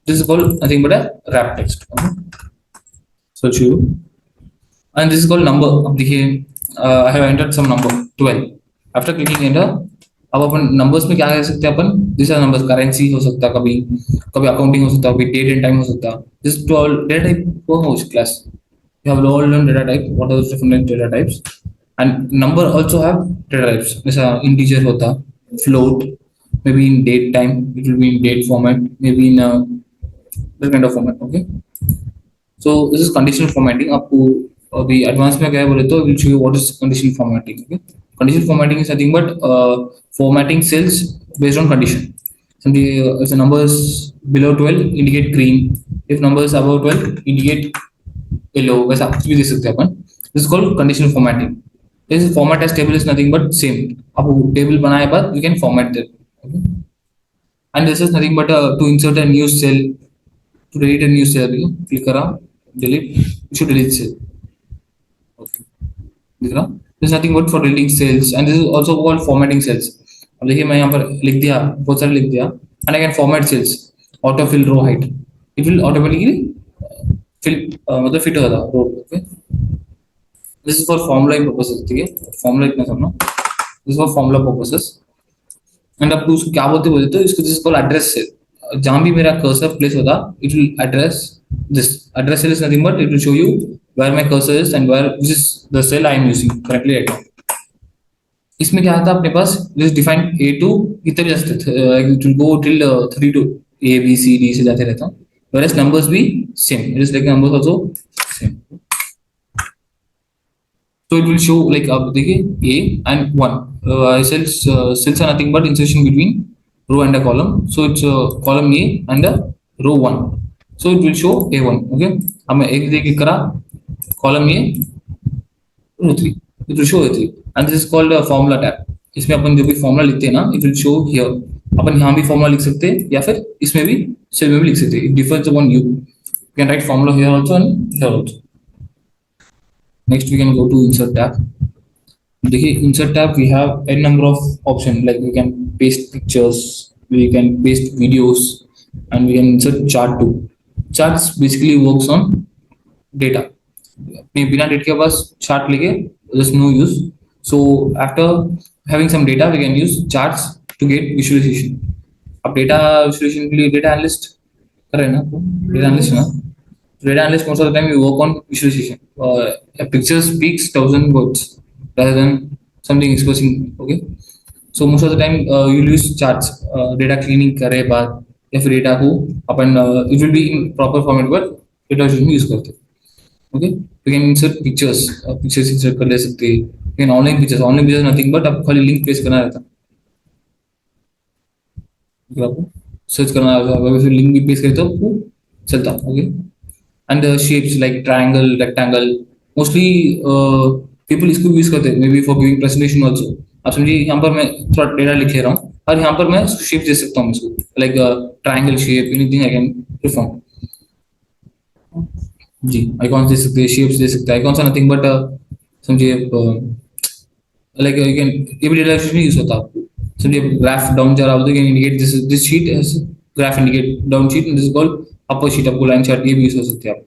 this is called nothing but a wrap text, so चू, and this is called number. अब देखिए I have entered some number 12, after clicking enter अब अपन नंबर्स में क्या कह सकते हैं अपन, दिस आर नंबर्स, करेंसी हो सकता है, कभी कभी अकाउंटिंग हो सकता है, कभी डेट एंड टाइम हो सकता है, this to all data type को हो class, you have all learned data type, what are the different data types, and number also have data types, जैसा integer होता, float, maybe in date time it will be in date format, maybe in this kind of format, okay. So this is conditional formatting, आपको अभी advance में क्या है बोले तो will show you what is conditional formatting, okay. Conditional formatting is nothing but formatting cells based on condition. Simply if the number is below 12 indicate green, if number is above 12 indicate yellow, वैसा कुछ भी दे सकते हैं अपन, this is called conditional formatting. This format as table is nothing but same, आप table बनाए बाद you can format that, okay, and this is nothing but to insert a new cell, to delete a new cell, click करा delete, you should delete cell, okay, दिख रहा, this is nothing but for deleting cells, and this is also called formatting cells. अब देखिए मैं यहाँ पर लिख दिया, बहुत सारे लिख दिया, and I can format cells, auto fill row height, it will automatically fill, मतलब फिट होता है, okay. This is for formula purposes, ठीक है, फॉर्मूला इतना समझना, this for formula purposes, and अब उसको क्या बोलते तो इसको दिस कॉल्ड एड्रेस सेल, जहां भी मेरा कर्सर प्लेस होता it will address this, address cell is nothing but it will show you where my cursor is and where this is the cell I am using currently right now. इसमें क्या आता है अपने पास, this define A to कितने भी जा सकते, it will go till 3 to A B C D से जाते रहता हूँ, whereas numbers be same, it is like numbers also same, so it will show like अब देखिए a and 1, cells are nothing but insertion between row and a column, so it's column a and a row 1, so it will show a1, okay। अब मैं एक देखिए करा column a row 3, it will show a3, and this is called a formula tab। इसमें अपन जो भी formula लिखते हैं ना it will show here, अपन यहाँ भी फॉर्मूला लिख सकते हैं या फिर इसमें भी सेल में भी लिख सकते हैं, it differs upon you can write formula here also and here also. Next we can go to insert tab. देखिए insert tab we have an number of option, like we can paste pictures, we can paste videos, and we can insert chart too. Charts basically works on data, अपने बिना data के पास chart लेके there's no use, so after having some data we can use charts to get visualization। अब data visualisation के लिए data analyst कर रहे हैं ना, डेटा एनालिस्ट ना, data analyst most of the time we work on visualisation, a picture speaks 1000 words rather than something expressing, okay। So most of the time you'll use charts, data cleaning करे बाद या फिर data को अपन it will be in proper format but data में use करते हैं. Okay, you can insert pictures, pictures insert कर ले सकते हैं. You can online pictures nothing but आपको खाली link paste करना रहता है. अगर आपको सर्च करना रहता है, अगर फिर लिंक भी पेस्ट करे तो वो चलता. Okay, and shapes like triangle, rectangle, mostly people इसको यूज करते हैं may be for giving presentation also. आप समझिए यहाँ पर मैं थोड़ा डेटा लिख ले रहा हूँ और यहाँ पर मैं शेप दे सकता हूँ इसको, like triangle shape, anything I can perform. जी, आइकॉन्स दे सकते हैं, शेप्स दे सकते हैं. आइकॉन्स आर नथिंग बट समझिए लाइक यू कैन, ये भी डेटा में यूज होता है आपको. समझिए ग्राफ डाउन जा रहा हो तो can indicate this sheet has graph indicate down sheet and this is called upper sheet. आपको लाइन चार्ट ये भी यूज हो सकते हैं आप.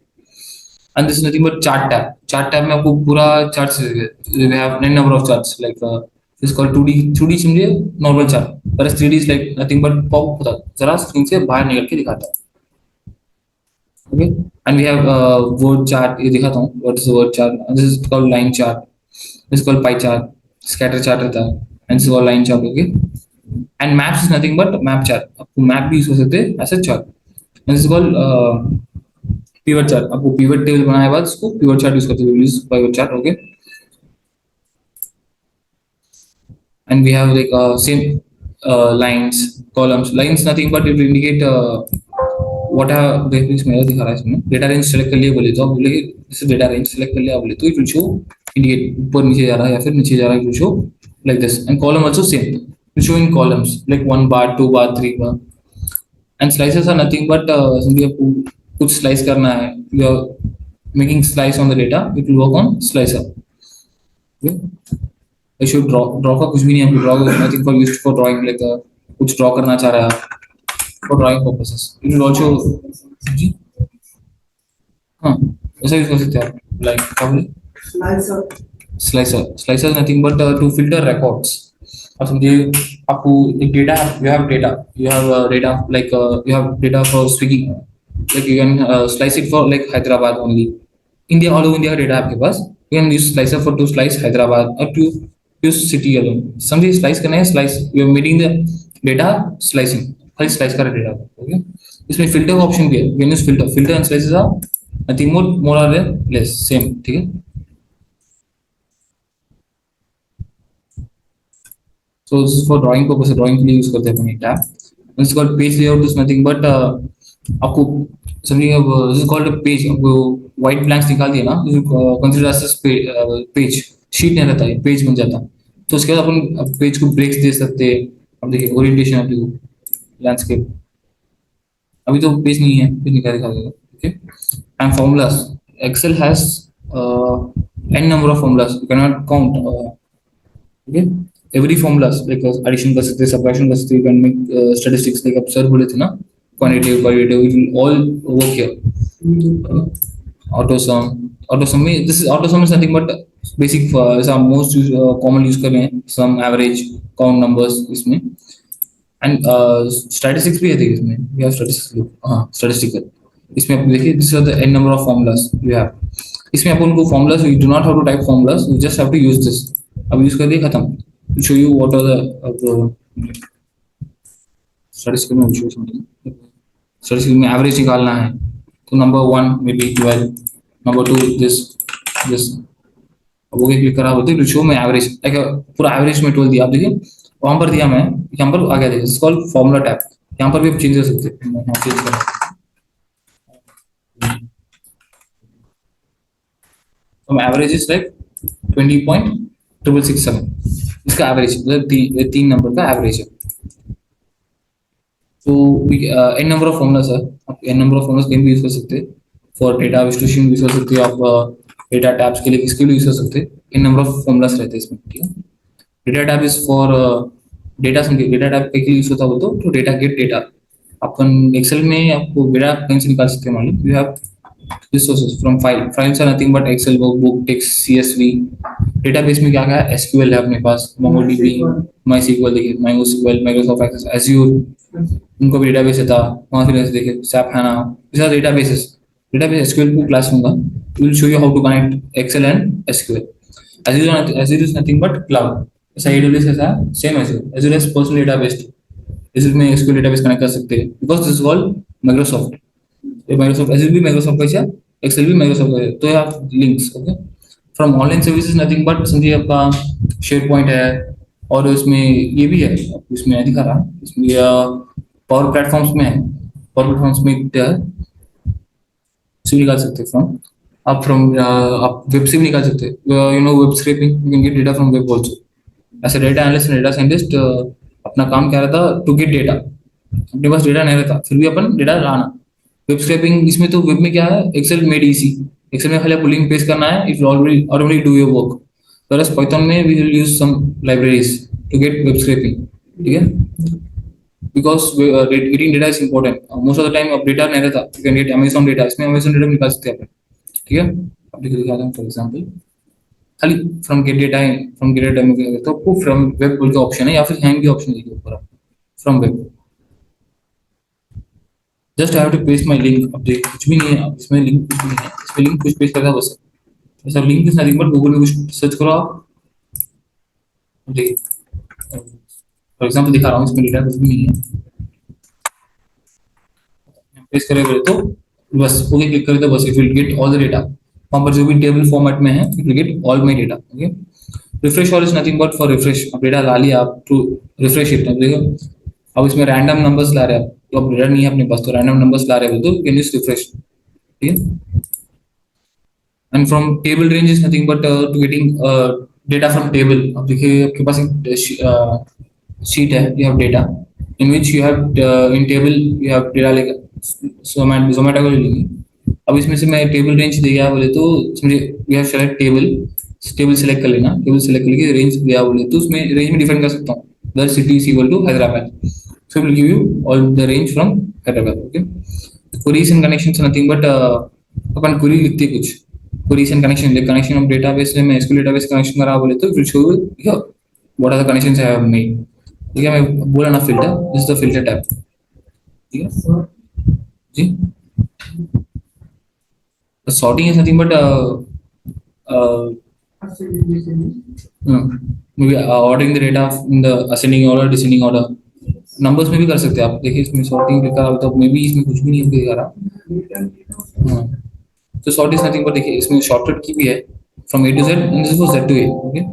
And this is nothing but chart tab. Chart tab में आपको पूरा charts, we have n number of charts like this is called 2D समझिए नॉर्मल चार्ट, पर 3D is like nothing but pop होता है, जरा स्क्रीन से बाहर निकल के दिखाता है. Okay, and we have word chart. ये दिखाता हूँ what is word chart. This is called line chart, this is called pie chart, scatter chart रहता है and this is called line chart. Okay, and maps is nothing but map chart. आपको map भी use हो सकते हैं as a chart. And this is called pivot chart. आपको pivot table बनाए बाद उसको पिवट चार्ट यूज करते हैं, use pivot chart. Okay, and we have like same lines, columns. Lines nothing but it will indicate what are the मेरा दिखा रहा है इसमें. डेटा रेंज सेलेक्ट कर लिए बोले तो आप बोले जैसे डेटा रेंज सेलेक्ट कर लिया बोले तो it will show indicate ऊपर नीचे जा रहा है या फिर नीचे जा रहा है, it will show like this. And column also same, it will show in columns like 1 bar, 2 bar, 3 bar. And slices are nothing but समझिए आपको कुछ स्लाइस करना है, you are making slice on the data, it will work on slicer. Okay, I should draw का कुछ भी नहीं, आपको draw I think for used for drawing like कुछ draw करना चाह रहा है for drawing purposes. It will also जी हाँ ऐसा यूज कर सकते हैं आप. like क्या बोले slicer nothing but to filter records. आप समझिए आपको एक data, you have data like you have data for Swiggy, like you can slice it for like Hyderabad only, India, all over India data आपके पास. You can use slicer for to slice Hyderabad or to use city alone. समझिए slice करना है, slice you are making the data slicing, खाली slice कर data. Okay, इसमें filter का option भी है. You can use filter and slices are nothing more or less same. ठीक है, so this is for drawing purpose. Drawing के लिए यूज करते हैं अपन ये tab. This is called page layout. Is nothing but आपको समझिए अब दिस इज कॉल्ड पेज. आपको व्हाइट ब्लैंक्स निकाल दिया ना, कंसीडर एज पेज. शीट नहीं रहता है, पेज बन जाता. तो उसके बाद अपन पेज को ब्रेक्स दे सकते हैं. अब देखिए ओरिएंटेशन, आप देखो लैंडस्केप, अभी तो पेज नहीं है, पेज निकाल दिखा देगा. Okay, and formulas. Excel has n number of formulas, you cannot count. Okay, every formulas like addition कर सकते हैं, subtraction कर सकते हैं, you can make statistics like आप सर बोले थे ना, quantitative, qualitative, it will all work here. Auto sum में this is auto sum is nothing but basic ऐसा most common use कर रहे हैं. sum, average, count numbers इसमें. and statistics भी है देखिए इसमें. we have statistics. हाँ, statistical. इसमें आप देखिए this are the n number of formulas we have. इसमें अपन को formulas, you do not have to type formulas, you just have to use this. अब यूज कर दिए खत्म. to show you what are the statistical में show something. statistical में average निकालना है तो number 1 maybe 12, number 2 this. अब वो क्लिक करा होते हैं शो में एवरेज, लाइक पूरा एवरेज में 12 दिया. आप देखिए वहां पर दिया, मैं यहाँ पर आ गया. देखिए इट्स कॉल्ड फॉर्मूला टैब. यहाँ पर भी आप चेंज कर सकते हैं. यहाँ चेंज करें तो एवरेज इज लाइक 20.667. इसका एवरेज मतलब 3 नंबर का एवरेज है. तो n नंबर ऑफ फॉर्मूलास है. आप n नंबर ऑफ फॉर्मूलास कहीं भी यूज कर सकते हैं. फॉर डेटा विश्लेषण यूज कर सकते हैं आप. डेटा टैब्स के लिए किसके लिए यूज कर सकते हैं. इन नंबर ऑफ फॉर्मूलास रहते हैं इसमें. ठीक है, data tab is for data. समझिए डेटा टैब के लिए यूज होता हो तो डेटा गेट डेटा. अपन एक्सेल में आपको डेटा कहीं से निकाल सकते हैं. मान लो you have resources from files are nothing but Excel, workbook, text, CSV. Database में क्या क्या है, एसक्यूएल है अपने पास, मोंगोडीबी, माईसीक्वल, देखिए माइक्रोसक्यूएल, माइक्रोसॉफ्ट एक्सेस, एज़्योर, उनको भी डेटाबेस था. वहाँ फिर देखिए सैप हैना, these are databases. Database SQL को क्लास होगा. It will show you how to connect Excel and SQL. Azure is nothing but cloud. ऐसा AWS कैसा है, same Azure as personal database, Azure में SQL डेटाबेस कनेक्ट कर सकते हैं because this is called Microsoft. ये Microsoft Azure भी Microsoft का है, एक्सेल भी माइक्रोसॉफ्ट का है, तो ये आप links okay from online services nothing but समझिए आपका शेयर पॉइंट है, और इसमें ये भी है, आपको इसमें नहीं दिखा रहा, इसमें पावर प्लेटफॉर्म्स में है, पावर प्लेटफॉर्म्स में क्या है, से निकाल सकते हैं फ्रॉम, आप फ्रॉम आप वेब से भी निकाल सकते हैं, you know web scraping, you can get data from web also. ऐसे data analyst and data scientist अपना काम क्या रहता, टू गेट डेटा, अपने पास डेटा नहीं रहता फिर भी अपन डेटा लाना। वेब स्क्रैपिंग इसमें तो वेब में क्या है, एक्सेल मेड इजी, एक्सेल में खाली आपको लिंक पेस्ट करना है, it will already automatically do your work. whereas python में we will use some libraries to get web scraping, ठीक है, because getting data is important, most of the time अब data नहीं रहता, you can get amazon data, इसमें amazon data निकाल सकते हैं अपन, ठीक है। अब देखिए दिखाता हूँ फॉर एग्जांपल, खाली फ्रॉम गेट डेटा है, फ्रॉम गेट डेटा में क्या करता है, आपको फ्रॉम वेब बोल के ऑप्शन है या फिर हैंग भी ऑप्शन देखिए ऊपर from web, just I have to paste my link. अब देखिए कुछ भी नहीं है, अब इसमें लिंक कुछ भी नहीं है, इसमें लिंक कुछ पेस्ट करना है बस, ऐसा link is nothing but Google में कुछ सर्च करो आप, देखिए फॉर एग्जांपल दिखा रहा हूँ, इसमें डेटा कुछ भी नहीं है, पेस्ट करेंगे तो बस ओके क्लिक करें तो बस it will get all the data, वहां पर जो भी टेबल फॉर्मेट में है it will get all my data okay. Refresh all is nothing but for refresh, अब डेटा ला लिया आप टू रिफ्रेश इट, अब देखो अब इसमें रैंडम नंबर्स ला रहे हैं, तो अब डेटा नहीं है अपने पास, तो रैंडम नंबर्स ला रहे हो तो कैन यूज रिफ्रेश, ठीक है। And from table range is nothing but to getting data from table, अब देखिए आपके पास एक sheet है, you have data in which you have in table you have data like Zomato को ले लेंगे। अब इसमें से मैं टेबल रेंज दिया बोले तो समझे we have select table, table select कर लेना, टेबल सेलेक्ट करके रेंज दिया बोले तो उसमें रेंज में डिफाइन कर सकता हूँ, the city is equal to Hyderabad, so it will give you all the range from Hyderabad okay। queries and connections nothing but upon query लिखते हैं कुछ, queries and connection like connection of database में SQL database connection करा बोले तो it will show you here what are the connections I have made, ठीक है। मैं बोला ना filter, this is the filter tab, ठीक है जी। Sorting is nothing but maybe ordering the data in the ascending order descending order, numbers में भी कर सकते हैं आप, देखिए इसमें सॉर्टिंग लिखा है तो मे बी इसमें कुछ भी नहीं दिखा रहा, तो सॉर्ट इज नथिंग बट देखिए इसमें शॉर्टकट की भी है from A to Z and this was Z to A okay.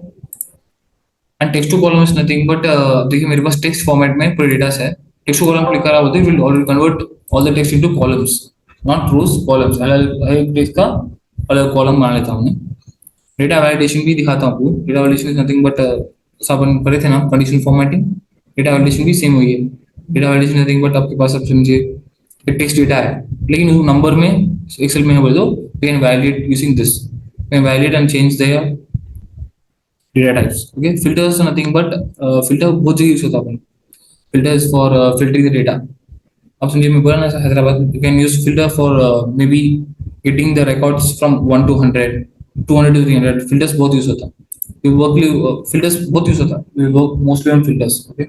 And text to column is nothing but देखिए मेरे पास टेक्स्ट फॉर्मेट में पूरे डेटा है, टेक्स्ट टू कॉलम क्लिक करा होता है, will already convert all the text into columns, not rows, columns, अलग text का अलग कॉलम बना लेता हूं। डेटा वैलिडेशन भी दिखाता हूं आपको, data validation is nothing but अपन पढ़े थे ना कंडीशनल फॉर्मेटिंग, डेटा वैलिडेशन भी सेम हुई है, डेटा वैलिडेशन नथिंग बट आपके पास अब समझिए टेक्स्ट डेटा है लेकिन वो नंबर में एक्सेल में है बोले तो we can validate using this, we can validate and change the data types okay। filters are nothing but filter बहुत जगह यूज होता है अपन, filter is for filtering the data, अब समझिए मैं बोला ना Hyderabad, you can use filter for maybe getting the records from 1 to 100 200 to 300, filters बहुत यूज होता है, we work filters बहुत यूज होता है, we work mostly on filters okay।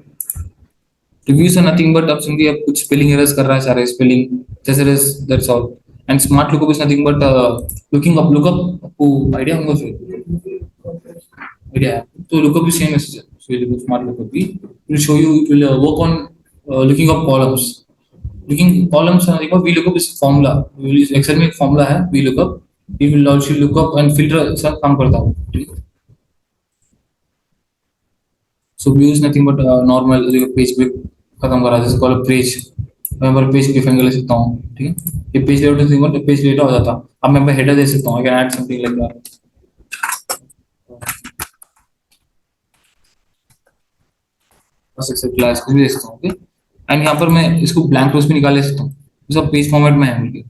reviews are nothing but अब समझिए अब कुछ spelling errors कर रहा है सारे spelling जैसे that's all, and smart lookup is nothing but looking up आपको आइडिया होगा फिर idea, so lookup is same message, so you smart lookup will show you, it will work on looking up columns, looking columns है देखो VLOOKUP is formula, excel में एक formula है VLOOKUP, it will also look up and filter सब काम करता है, so view is nothing but normal page पे खत्म करा जैसे कॉलम पेज, मैं पर पेज डिफाइन कर सकता हूँ, ठीक है। ये पेज लेआउट से मतलब पेज लेआउट हो जाता, अब मैं पे हेडर दे सकता हूँ, I can add something like that, class कुछ भी दे सकता हूँ ओके। एंड यहाँ पर मैं इसको ब्लैंक रोज भी निकाल ले सकता हूँ, सब पेज फॉर्मेट में है उनके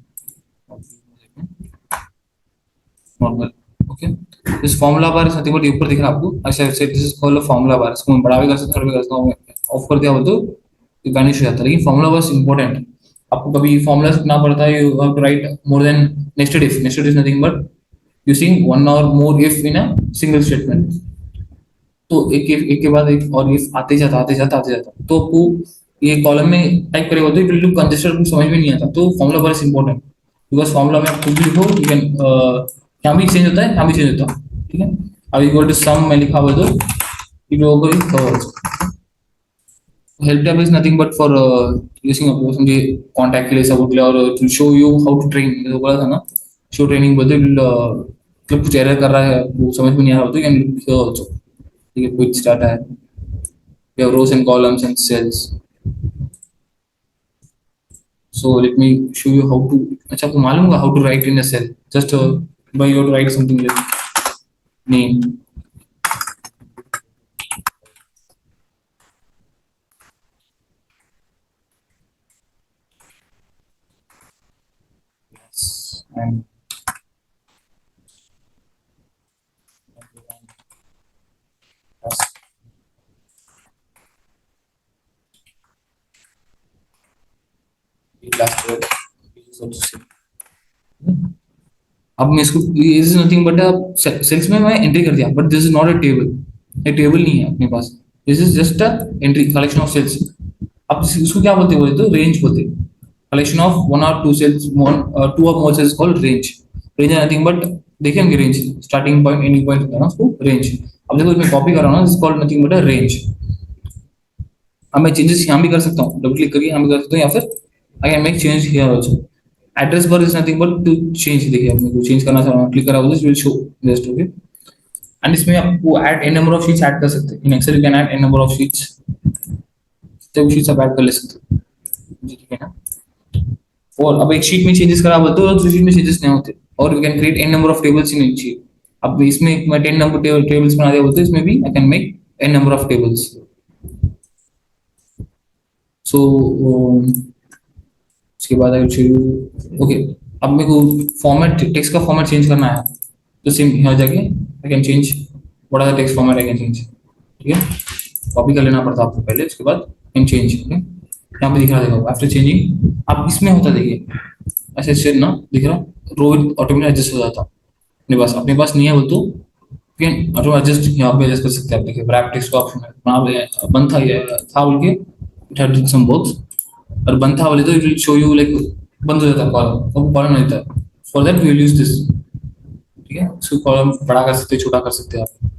normal okay. This formula bar is nothing but ऊपर दिख रहा है आपको, अच्छा दिस इज कॉल्ड फार्मूला बार, इसको मैं बड़ा भी कर सकता हूँ, छोटा भी कर सकता हूँ, ऑफ कर दिया हो तो ये वैनिश हो जाता है, लेकिन फार्मूला बार इंपॉर्टेंट है, आपको कभी फार्मूला ना पड़ता है, you have to write more than nested if, nested is nothing but using one or more if in a single statement, तो एक के बाद एक और इफ आते जाता तो आपको ये कॉलम में टाइप करेगा तो इट विल लुक कंजेस्टेड, आपको समझ में नहीं आता, तो formula bar is important because formula में आप कुछ भी लिखो यू कैन यहाँ भी चेंज होता है, यहाँ भी चेंज होता है, ठीक है। अब इक्वल टू सम में लिखा हुआ तो it will work with her also. Help tab is nothing but for using समझे contact के लिए support के लिए और to show you how to train जो बोला था ना show training बोलते मतलब कुछ error कर रहा है वो समझ में नहीं आ रहा होता you can look here also. ठीक है quick start है you have rows and columns and cells. So let me show you how to अच्छा आपको मालूम होगा how to write in a cell just by you have to write something like name. And अब मैं इसको this is nothing but cells में मैं entry कर दिया but this is not a table नहीं है अपने पास this is just a entry collection of cells अब इसको क्या बोलते हैं तो रेंज बोलते हैं collection of one or two cells one two of more cells called range range nothing but देखिए हमने range starting point ending point होता है ना उसको रेंज अब देखो इसमें कॉपी कर रहा हूँ ना this called nothing but a range अब मैं चेंजेस यहाँ भी कर सकता हूँ डबल क्लिक करके यहाँ भी कर सकता हूँ या फिर I can make change here also address bar is nothing but to change देखिए अपने को चेंज करना चाह रहा हूँ क्लिक करा this will show just okay and इसमें आपको add n number of sheets add कर सकते हैं in Excel you can add n number of sheets जब शीट्स आप ऐड कर ले सकते हैं ठीक है ना और अब एक शीट में चेंजेस करा बोलते हो दूसरी शीट में चेंजेस नहीं होते और you can create an number of tables in each sheet अब इसमें मैं 10 नंबर टेबल्स बना दिया बोलते हैं इसमें भी I can make an number of tables so उसके बाद I will show you okay अब मेरे को फॉर्मेट टेक्स्ट का फॉर्मेट चेंज करना है तो सिम यहाँ जाके I can change what are the text format I can change ठीक है कॉपी कर लेना पड़ता आपको पहले उसके बाद कैन चेंज ओके यहाँ पे दिख रहा देखो आफ्टर चेंजिंग अब इसमें होता देखिए ऐसे से ना दिख रहा रो ऑटोमेटिक एडजस्ट हो जाता अपने पास नहीं है वो तो कैन ऑटोमेटिक एडजस्ट यहाँ पे एडजस्ट कर सकते हैं आप देखिए रैप टेक्स्ट का ऑप्शन है बंद था बोल के इट हैड सम वर्क्स और बंद था बोले तो it will show you like बंद हो जाता है कॉलम कॉलम नहीं था for that we will use this ठीक है उसको कॉलम बड़ा कर सकते हैं छोटा कर सकते हैं आप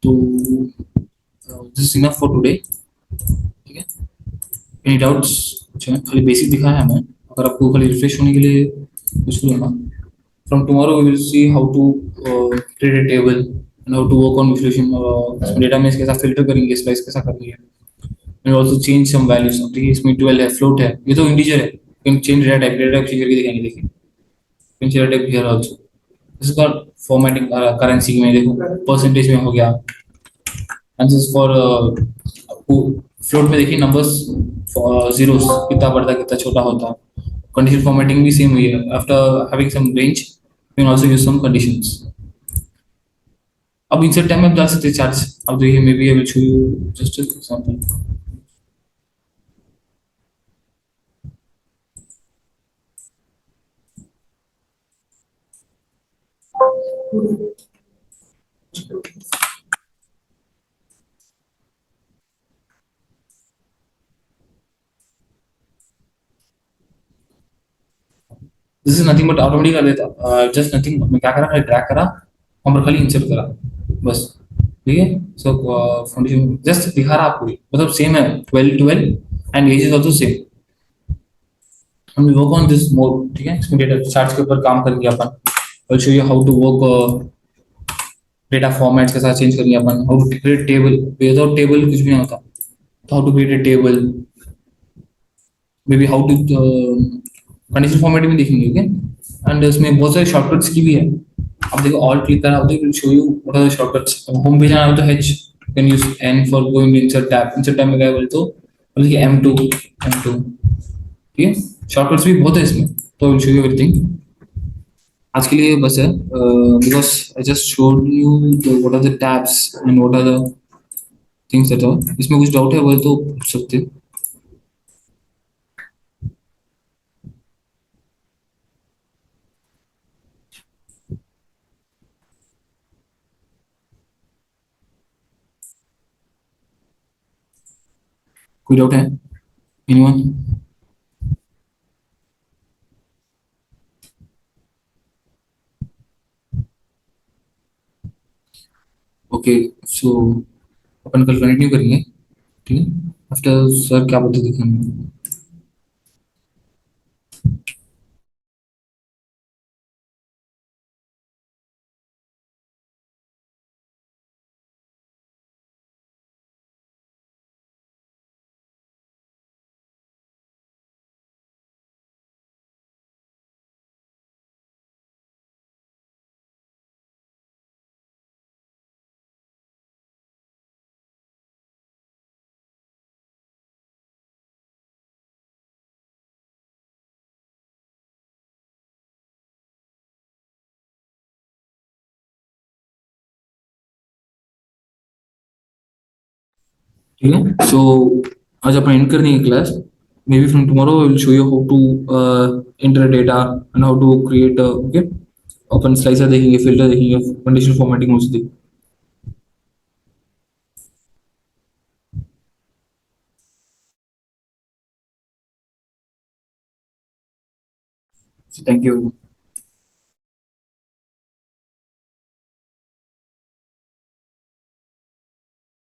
तो this is enough for today ठीक है एनी डाउट्स खाली बेसिक दिखाया है मैं अगर आपको खाली रिफ्रेश होने के लिए यूजफुल होगा from tomorrow we will see how to create a table and how to work on visualisation data में कैसा फिल्टर करेंगे स्लाइस कैसा करेंगे and also change some values अब देखिए इसमें 12 है फ्लोट है ये तो इंटीजर है can change data type change करके दिखाएंगे देखिए can change data type here also this is called formatting currency में देखो परसेंटेज में हो गया एंड दिस फॉर फ्लोट में देखिए नंबर्स जीरोस कितना बढ़ता कितना छोटा होता कंडीशन फॉर्मेटिंग भी सेम हुई है after having some range you can also use some conditions अब इंसर्ट टाइम में डाल सकते हैं चार्ट्स अब देखिए maybe I will show you just example this is nothing but automatic कर देता जस्ट नथिंग मैं क्या करा ड्रैग करा वहां पर खाली इंसर्ट करा बस ठीक है सो फाउंडेशन जस्ट दिखा रहा आपको मतलब सेम है 12 and as is also same हम वर्क ऑन दिस मोड ठीक है इसमें डेटा चार्ट्स के ऊपर काम करेंगे अपन will show you how to work data formats के साथ चेंज करेंगे अपन how to create table without table कुछ भी नहीं होता तो how to create a table maybe how to condition format में देखेंगे ओके एंड इसमें बहुत सारे शॉर्टकट्स की भी है अब देखो ऑल क्लिक करा अब देखो show you what are the shortcuts home page आना हो तो h can use n for going insert tab में गए बोले तो अब देखिए m2 ठीक है शॉर्टकट्स भी बहुत है इसमें तो विल शो यू एवरीथिंग आज के लिए बस है because I just showed you what are the tabs and what are the things that are इसमें कुछ डाउट है बोले तो पूछ सकते हैं कोई डाउट है एनीवन ओके, सो अपन कल कंटिन्यू करेंगे, ठीक है? आफ्टर सर क्या बोलते देखिए हम। ठीक है, सो आज अपन एंड करनी है class. Maybe from tomorrow I will show you how to enter data and how to create, okay? अपन स्लाइसर देखेंगे, फिल्टर देखेंगे, कंडीशन फॉर्मेटिंग ऑल्सो देखेंगे। Thank you.